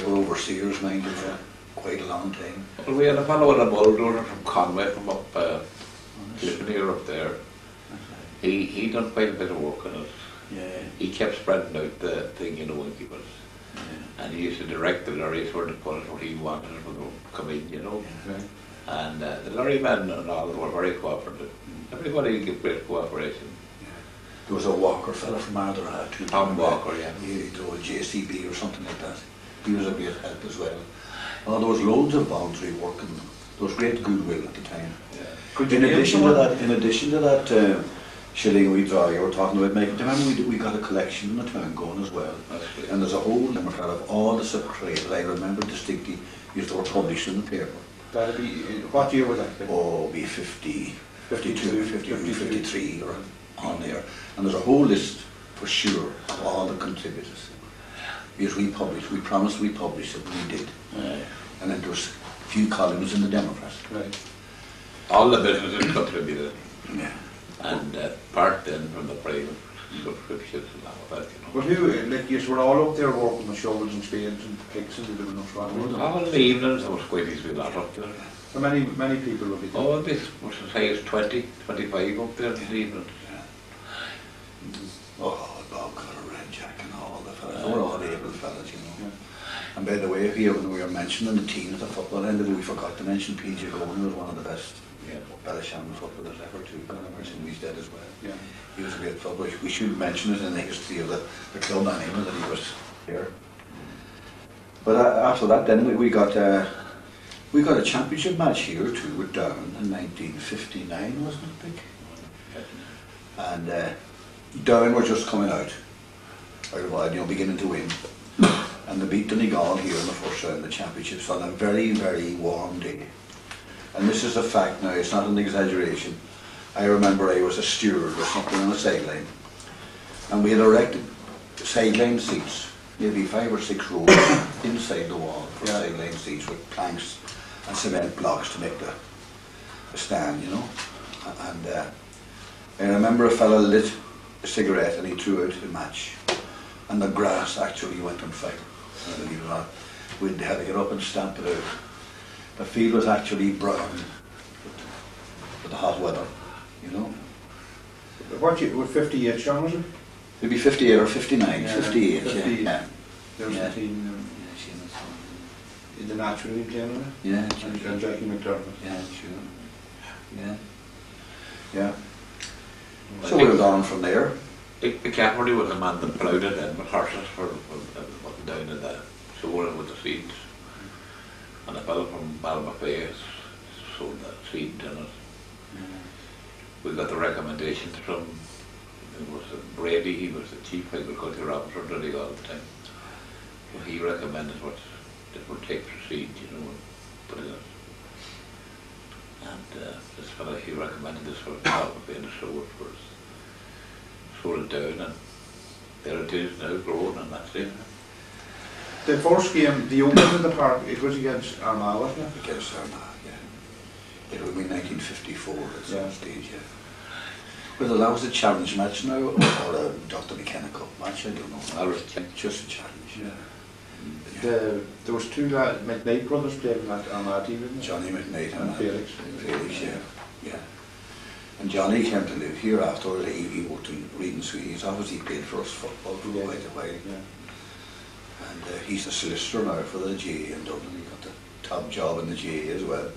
overseers, mind you, for quite a long time.
Well, we had a fellow with a bulldozer from Conway, from up Slevin here up there. He done quite a bit of work on it.
Yeah.
He kept spreading out the thing, you know, when he was.
Yeah.
And he used to direct the lorries where to put it, where he wanted it to come in, you know.
Right.
And the lorry men and all were very cooperative. Everybody gave great cooperation.
There was a Walker fella from Aodh Ruadh too.
Tom Walker, yeah.
He drove a JCB or something like that. He was a great help as well. Oh, there was loads of voluntary work, and there was great goodwill at the time.
Yeah.
In addition to that shilling we draw you were talking about, Michael, do you remember we got a collection in the town going as well? And there's a whole Democrat of all the subcreators I remember distinctly used to were published in the paper.
That'd be, what year was that?
Oh, be 50, 52, 53 or on there. And there's a whole list for sure of all the contributors. Because we promised we published it, and we did. And then there was a few columns in the Democrat.
Right.
All the businesses contributed.
Yeah.
And part then from the private subscriptions and all that, you know.
But who, like, you were all up there working with shovels and spades and picks and doing enough running?
All in the evenings there was quite easily a lot up there.
How many people would be there?
Oh, this was as high as 20, 25 up there in the evening.
Yeah. Oh, Bob Cutter, Red Jack and all the fellas. They were all able fellas, you know.
Yeah.
And by the way, here when we were mentioning the team at the football end, we forgot to mention PJ Gowan, who was one of the best Ballyshannon footballers ever too. He's dead as well.
Yeah.
He was a great footballer. We should mention it in the history of the club anyway that he was here. But after that, then we got a championship match here too with Down in 1959, wasn't it, Dick? And Down were just coming out of, you know, beginning to win. And they beat Donegal here in the first round of the championships on a very, very warm day. And this is a fact now, it's not an exaggeration. I remember I was a steward or something on the sideline. And we had erected sideline seats, maybe 5 or 6 rows inside the wall for sideline seats with planks and cement blocks to make the stand, you know. And I remember a fella lit a cigarette and he threw out a match. And the grass actually went on fire. We had to get up and stamp it out. The field was actually brown with the hot weather, you know.
What year, with 58, Sean, was it?
It'd be 58 or 59, 58,
58.
yeah.
There was a team in the Natural League playing on it?
Yeah,
And Jackie McDermott.
yeah, sure. Yeah. Yeah. So we went on from there.
The Cavalry was a man that ploughed it in with horses for down in the soil with the seeds. And a fellow from Balmaclay sold that seed in it. We got the recommendations from, it was Brady, he was the chief agriculture officer that he got at the time. So he recommended what it would take for seed, you know, and put it in. And this fellow, he recommended this for Balmaclay and sold it for us. Sold it down, and there it is now growing, and that's it.
The first game, the opening in the park, it was against Armagh, wasn't it?
Against Armagh, yeah. It would be 1954 at some stage, yeah. Whether that was a challenge match now or a Dr. Mechanical match, I don't know.
I was
just a challenge, yeah.
There was two McKnight brothers playing in that Armagh team, didn't they?
Johnny McKnight
and Felix.
Felix, yeah. And Johnny came to live here afterwards. He worked in Reading Sweden. He's obviously played for us football for quite a while. Yeah. And he's a solicitor now for the GA in Dublin. He got the top job in the GA as well.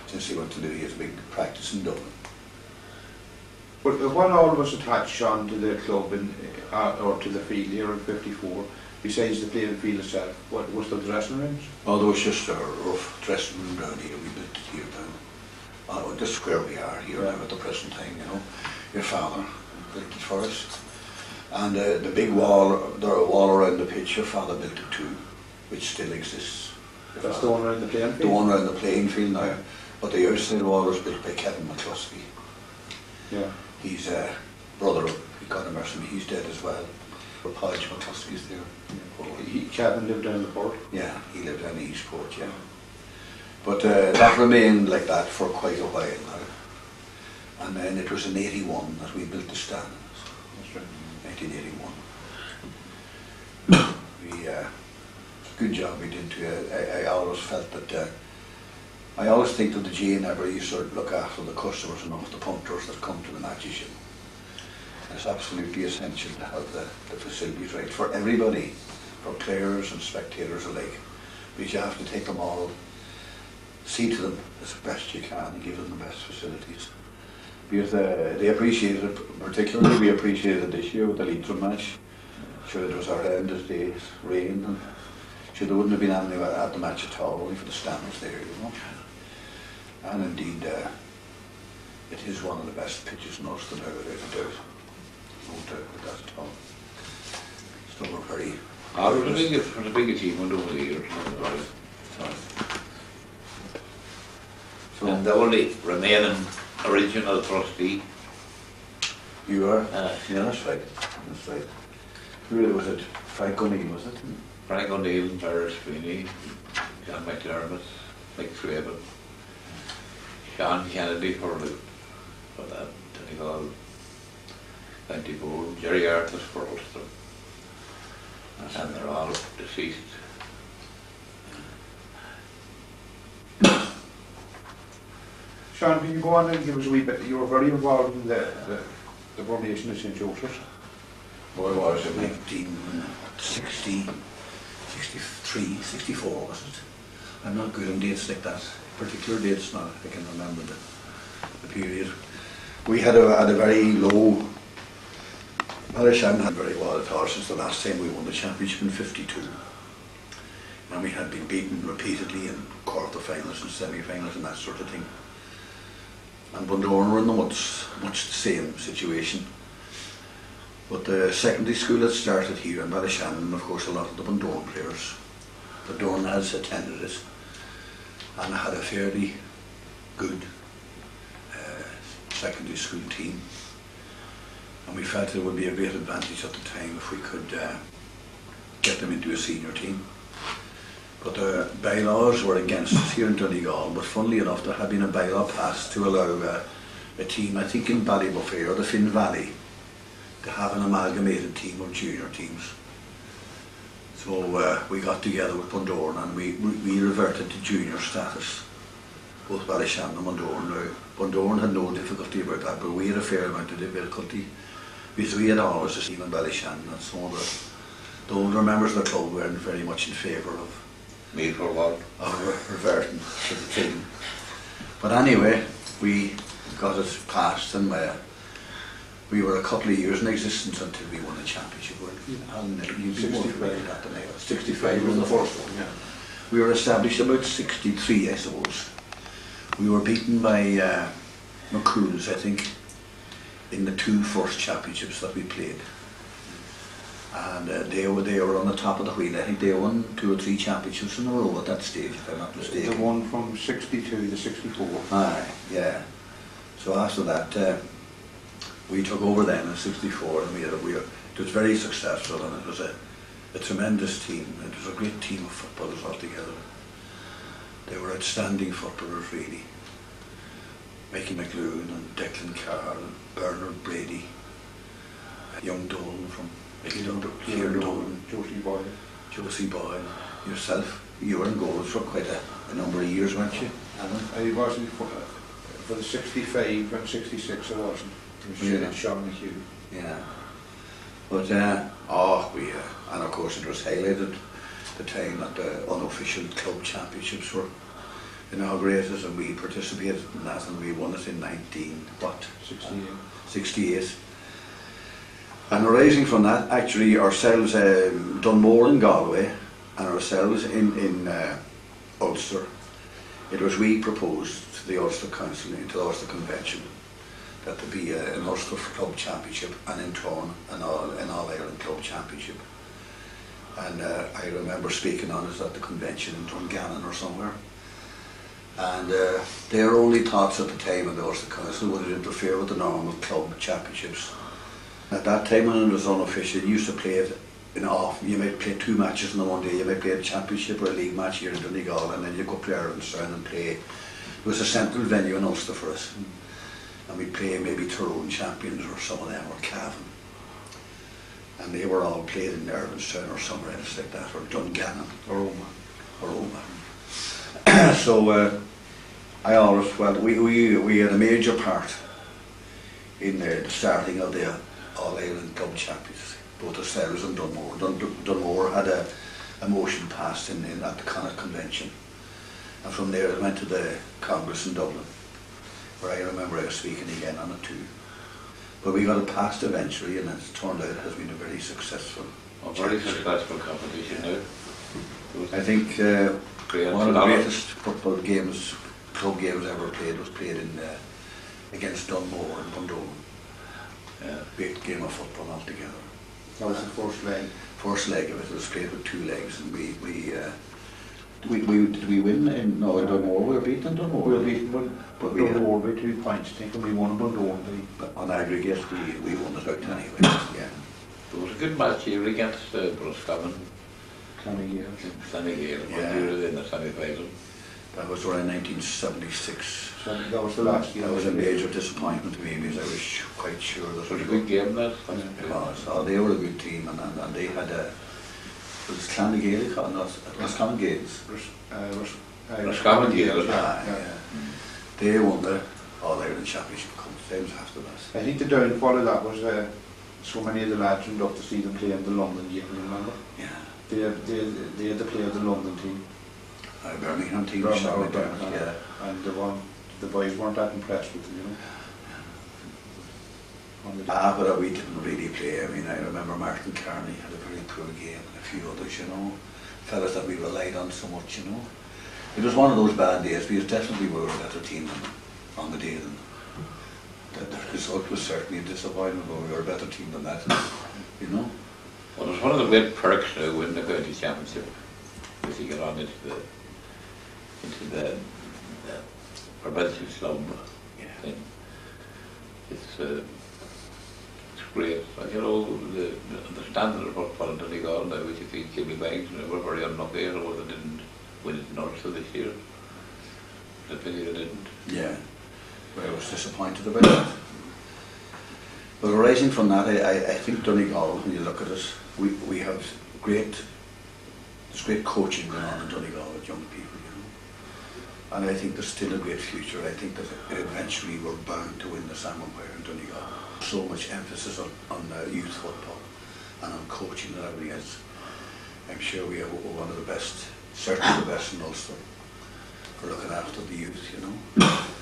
Since he went to do his big practice in Dublin.
But what all was attached, Sean, to the club or to the field here in 54, besides the playing field itself, what was the dressing rooms?
Oh, there was just a rough dressing room down here. We built it here down. Just where we are here now at the present time, you know. Your father built it for us. And the big wall, the wall around the pitch, your father built it too, which still exists.
That's the one around the playing field?
The one around the playing field now. Yeah. But the outside wall was built by Kevin McCluskey.
Yeah.
He's a brother of God mercy, he's dead as well. Podge McCluskey's there. Yeah.
Kevin lived down the port?
Yeah, he lived down the East Port, yeah. But that remained like that for quite a while now. And then it was in 81 that we built the stand. That's right. 1981. Good job we did too. I always felt that, I always think that the GA never used to look after the customers enough, the punters that come to the matches. It's absolutely essential to have the facilities right for everybody, for players and spectators alike. Because you have to take them all, see to them as best you can and give them the best facilities. Because they appreciated it, particularly we appreciated it this year with the Leitrim match. Sure, it was horrendous days, rain, and sure there wouldn't have been anything at the match at all, only for the stand was there, you know. And indeed, it is one of the best pitches in Ulster now, without a doubt. No doubt with that at all. Still we're very...
it was a big achievement over the years.
So,
and the only remaining original trustee.
You are? Yeah, that's right. That's right. Who was it? Frank O'Neill, was it?
Frank O'Neill, Terence Sweeney, John McDermott, Mick Slevin, Sean Kennedy for that Donegal, County Board, Jerry Arthurs for Ulster. And they're all deceased.
Sean, can you go on and give us a wee bit? You were very involved in the formation of St. Joseph's.
Well, it was in 1960, 63, 64 was it? I'm not good on dates like that. Particular dates now, I can remember the period. We had a very low, Ballyshannon had very well at heart since the last time we won the championship in 52. And we had been beaten repeatedly in quarter-finals and semi-finals and that sort of thing. And Bundoran were in the much the same situation. But the secondary school had started here in Ballyshannon, and of course a lot of the Bundoran players. The Doran lads attended it and had a fairly good secondary school team. And we felt it would be a great advantage at the time if we could get them into a senior team. But the bylaws were against us here in Donegal, but funnily enough there had been a bylaw passed to allow a team, I think in Ballybuffet or the Finn Valley, to have an amalgamated team of junior teams. So we got together with Bundoran and we reverted to junior status, both Ballyshannon and Bundoran. Now, Bundoran had no difficulty about that, but we had a fair amount of difficulty because we had always a team in Ballyshannon, and some of the older members of the club weren't very much in favour of
Me for what?
Reverting to the team. But anyway, we got it passed, and We were a couple of years in existence until we won a championship. And you'd be more familiar with that than I was. 65 was the first one.
Yeah.
We were established about 63, I suppose. We were beaten by McCool's, I think, in the 2 first championships that we played. And they were on the top of the wheel. I think they won 2 or 3 championships in a row at that stage, if I'm not mistaken.
The one from 62 to 64.
Aye, yeah. So after that, we took over then in 64, and it was very successful, and it was a tremendous team. It was a great team of footballers altogether. They were outstanding footballers, really. Mickey McLoone and Declan Carr and Bernard Brady, young Dolan from Kieran Dolan, Josie Boyle, yourself. You were in goals for quite a number of years, weren't you, Alan?
I wasn't for the 65 and 66. I wasn't. It was
Yeah.
Sean McHugh.
Yeah. But and of course it was highlighted the time that the unofficial club championships were inaugurated, and we participated in that, and we won it in 1968. And arising from that, actually ourselves, Dunmore and Galway, and ourselves in Ulster, it was we proposed to the Ulster Council, to the Ulster Convention, that there be an Ulster Club Championship and in turn an All-Ireland Club Championship. And I remember speaking on it at the convention in Dungannon or somewhere. And their only thoughts at the time of the Ulster Council would interfere with the normal club championships. At that time when it was unofficial, you used to play it in off. You might play 2 matches in the one day. You might play a championship or a league match here in Donegal, and then you go play Ireland and play. It was a central venue in Ulster for us. And we'd play maybe Tyrone champions or some of them, or Cavan. And they were all played in Ireland or somewhere else like that, or Dungannon, or Omagh. So I always felt we had a major part in the starting of the All-Ireland Club Champions, both ourselves and Dunmore. Dunmore had a motion passed at the Connacht Convention, and from there it went to the Congress in Dublin, where I remember I was speaking again on it too. But we got it passed eventually, and it's turned out it has been a very successful
successful competition now.
I think one of the greatest football games, club games ever played was played in against Dunmore and Bundoran. Great game of football altogether.
That was the first leg.
First leg of it was played with 2 legs, and did we win? In Dunmore. We were beaten in Dunmore.
We were beaten but Dunmore by 2 points. I think, and we won Bundoran.
But on aggregate, we won it out anyway. Yeah.
There was a good match here against Slevin.
Clonagale.
Yeah.
In the semi-final.
That was around 1976.
So that was the last year.
That was a major disappointment to me, because I was quite sure that
It was a good game, that.
it was. Oh, they were a good team, and they had a. It was Clonagale, it was Clonagales.
Roscommon Gales.
Yeah. They won the All-Ireland Championship a couple of times after that.
I think the downfall of that was so many of the lads went up to see them play in the London game, remember?
Yeah.
They had to play the London team.
Birmingham team,
Birmingham,
yeah.
And the boys weren't that impressed with them, you know.
But we didn't really play. I mean, I remember Martin Carney had a very poor game, and a few others, you know. Fellas that we relied on so much, you know. It was one of those bad days, because definitely we were a better team on the day than the result was certainly a disappointment, but we were a better team than that, you know.
Well, it was one of the great perks to win the county championship, if you get on into the provincial club thing. It's great. Like, you know, the standard of football in Donegal now, which you think Killybanks, and they were very unlucky, they didn't win it in Ulster this year. The pity they didn't.
Yeah, well, I was disappointed about that. But arising from that, I think Donegal, when you look at it, we have there's great coaching going on in Donegal with young people, you know. And I think there's still a great future. I think that eventually we're bound to win the Salmonware in Donegal. So much emphasis on youth football and on coaching and everything else. I'm sure we have one of the best, certainly the best in Ulster, for looking after the youth, you know.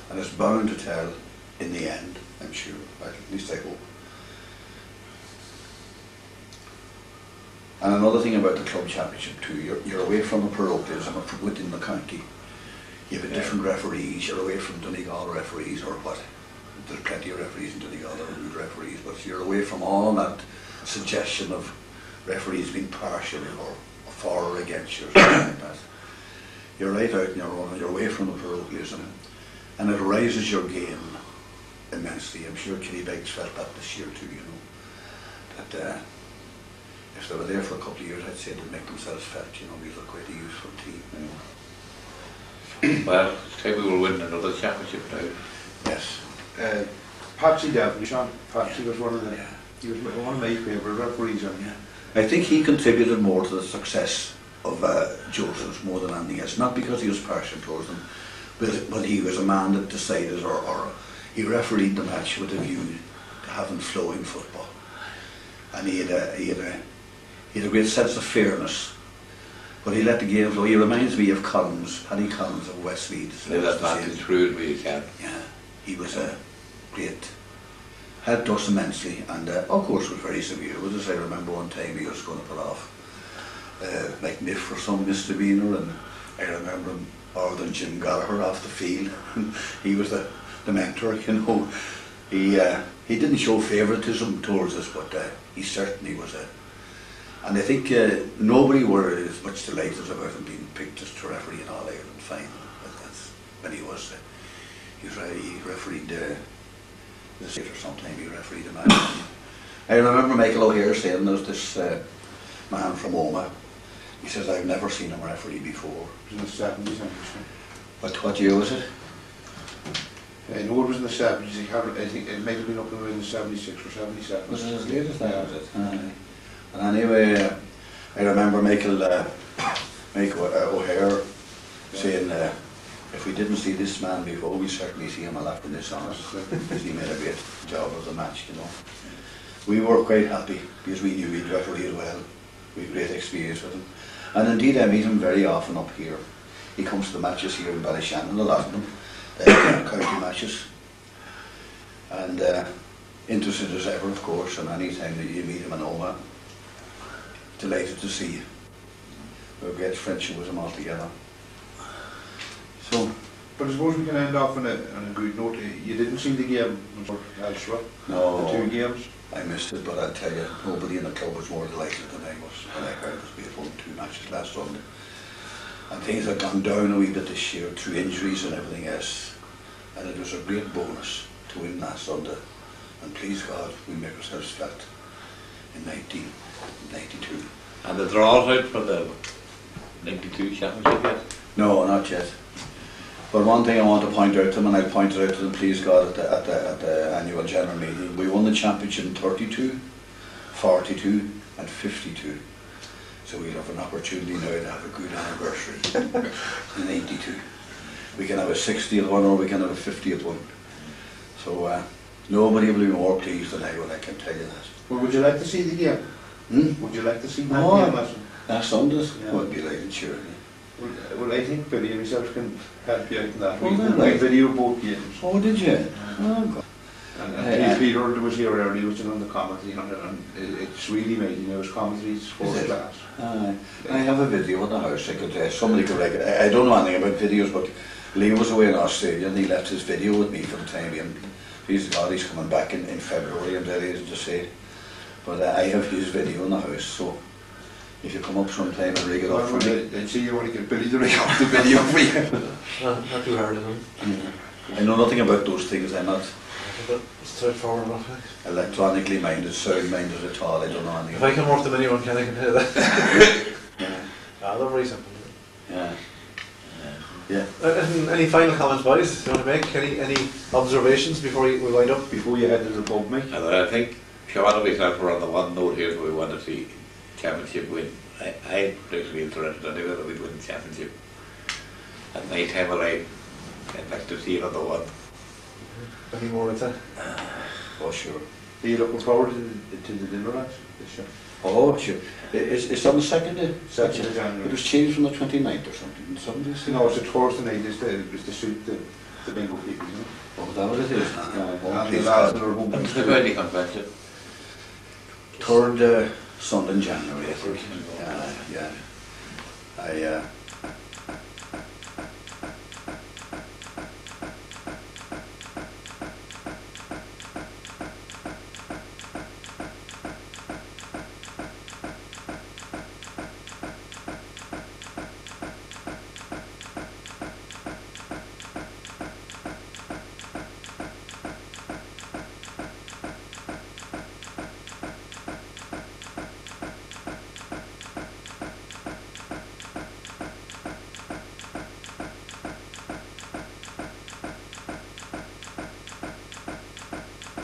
And it's bound to tell in the end, I'm sure, at least I hope, And another thing about the club championship too, you're away from the parochialism within the county. You have different referees, you're away from Donegal referees or what. There's plenty of referees in Donegal that are good referees, but you're away from all that suggestion of referees being partial or for or against you or something like that. You're right out in your own, you're away from the parochialism, and it raises your game immensely. I'm sure Kenny Beggs felt that this year too, you know. That if they were there for a couple of years, I'd say they'd make themselves felt, you know, these are quite a useful team, you know.
Well, it's time we will win another championship now.
Yes.
Patsy Devon, Sean. Patsy was one of the. He was one of my favourite referees.
I think he contributed more to the success of Joseph's more than anything else. Not because he was partial towards them, but he was a man that decided, or he refereed the match with a view to having flowing football, and he had a great sense of fairness. But he let the game flow. He reminds me of Paddy Collins of Westmead.
Live that advantage through where you can.
Yeah, he was a great, helped us immensely, and of course was very severe with us. I remember one time he was going to put off like Miff for some misdemeanour, and I remember him ordering Jim Gallagher off the field. He was the mentor, you know. He didn't show favouritism towards us, but he certainly was a. And I think nobody were as much delighted about him being picked as to referee in All Ireland final. But that's when he refereed the state or sometime. He refereed a match. I remember Michael O'Hare saying there's this man from Omagh. He says, I've never seen him referee before.
It was in the 70s,
What year was it?
I know it was in the 70s. I think it might have been up in 76 or 77.
Was it as late as that? Was it? And anyway, I remember Michael O'Hare saying, if we didn't see this man before, we certainly see him after this on us, because he made a great job of the match, you know. We were quite happy because we knew he'd referee well. We had great experience with him. And indeed, I meet him very often up here. He comes to the matches here in Ballyshannon, a lot of them, county matches. And interested as ever, of course, and any time that you meet him in Omagh, delighted to see you. We have a great friendship with him altogether. So,
but I suppose we can end off on a good note. You didn't see the game for Aodh Ruadh?
No.
The 2 games?
I missed it, but I'll tell you, nobody in the club was more delighted than I was when I heard us. We had won 2 matches last Sunday. And things had gone down a wee bit this year through injuries and everything else. And it was a great bonus to win last Sunday. And please God, we make ourselves felt in 1992.
And the draws out for the 92 championship yet?
No, not yet. But one thing I want to point out to them, and I'll point it out to them, please God, at the annual general meeting, we won the championship in 32, 42 and 52. So we'll have an opportunity now to have a good anniversary in 82. We can have a 60th one or we can have a 50th one. So nobody will be more pleased than I will, I can tell you that.
Well, would you like to see the game? Would you like to see that game?
Last Sundays?
Yeah.
Would be like it, sure.
Well, I think Billy and myself can help you out in that.
Oh,
We
right.
video both games.
Oh, did you? Oh, God.
And Peter was here earlier, was on the commentary on it, and it's really made, you know, his commentary is first class.
I have a video in the house. I could somebody could like it. I don't know anything about videos, but Lee was away in Australia and he left his video with me for the time being. Please God, he's coming back in February, I'm delighted to say. But I have his video in the house, so if you come up sometime and rig it up for me.
I'd see you want to get Billy to rig up the video for you.
Not too hard, isn't it?
I know nothing about those things. I'm not
Straightforward enough.
electronically minded, sound minded at all. I don't know anything.
If I can work them anyone can, I can tell you that.
Yeah.
They're very simple.
Yeah.
Any final comments, boys? Do you want to make any observations before we wind up?
Before you head to the pub, Mick?
And I think Sean and myself were on the one note here, we want to see championship win. I'm particularly interested anyway that we win the championship. At my time of life, I'd like to see another one.
Any more with that?
Oh, sure.
Are you looking forward to the dinner lads this year?
Oh, sure. It's on the 2nd day?
2nd of January.
It was changed from the 29th or something. Somebody said.
No, it's a Thursday night, it's to suit the bingo people, you know.
Oh, that what it is?
And the lads that are home.
It's the very convention.
3rd Sunday in January, I think. Yeah. I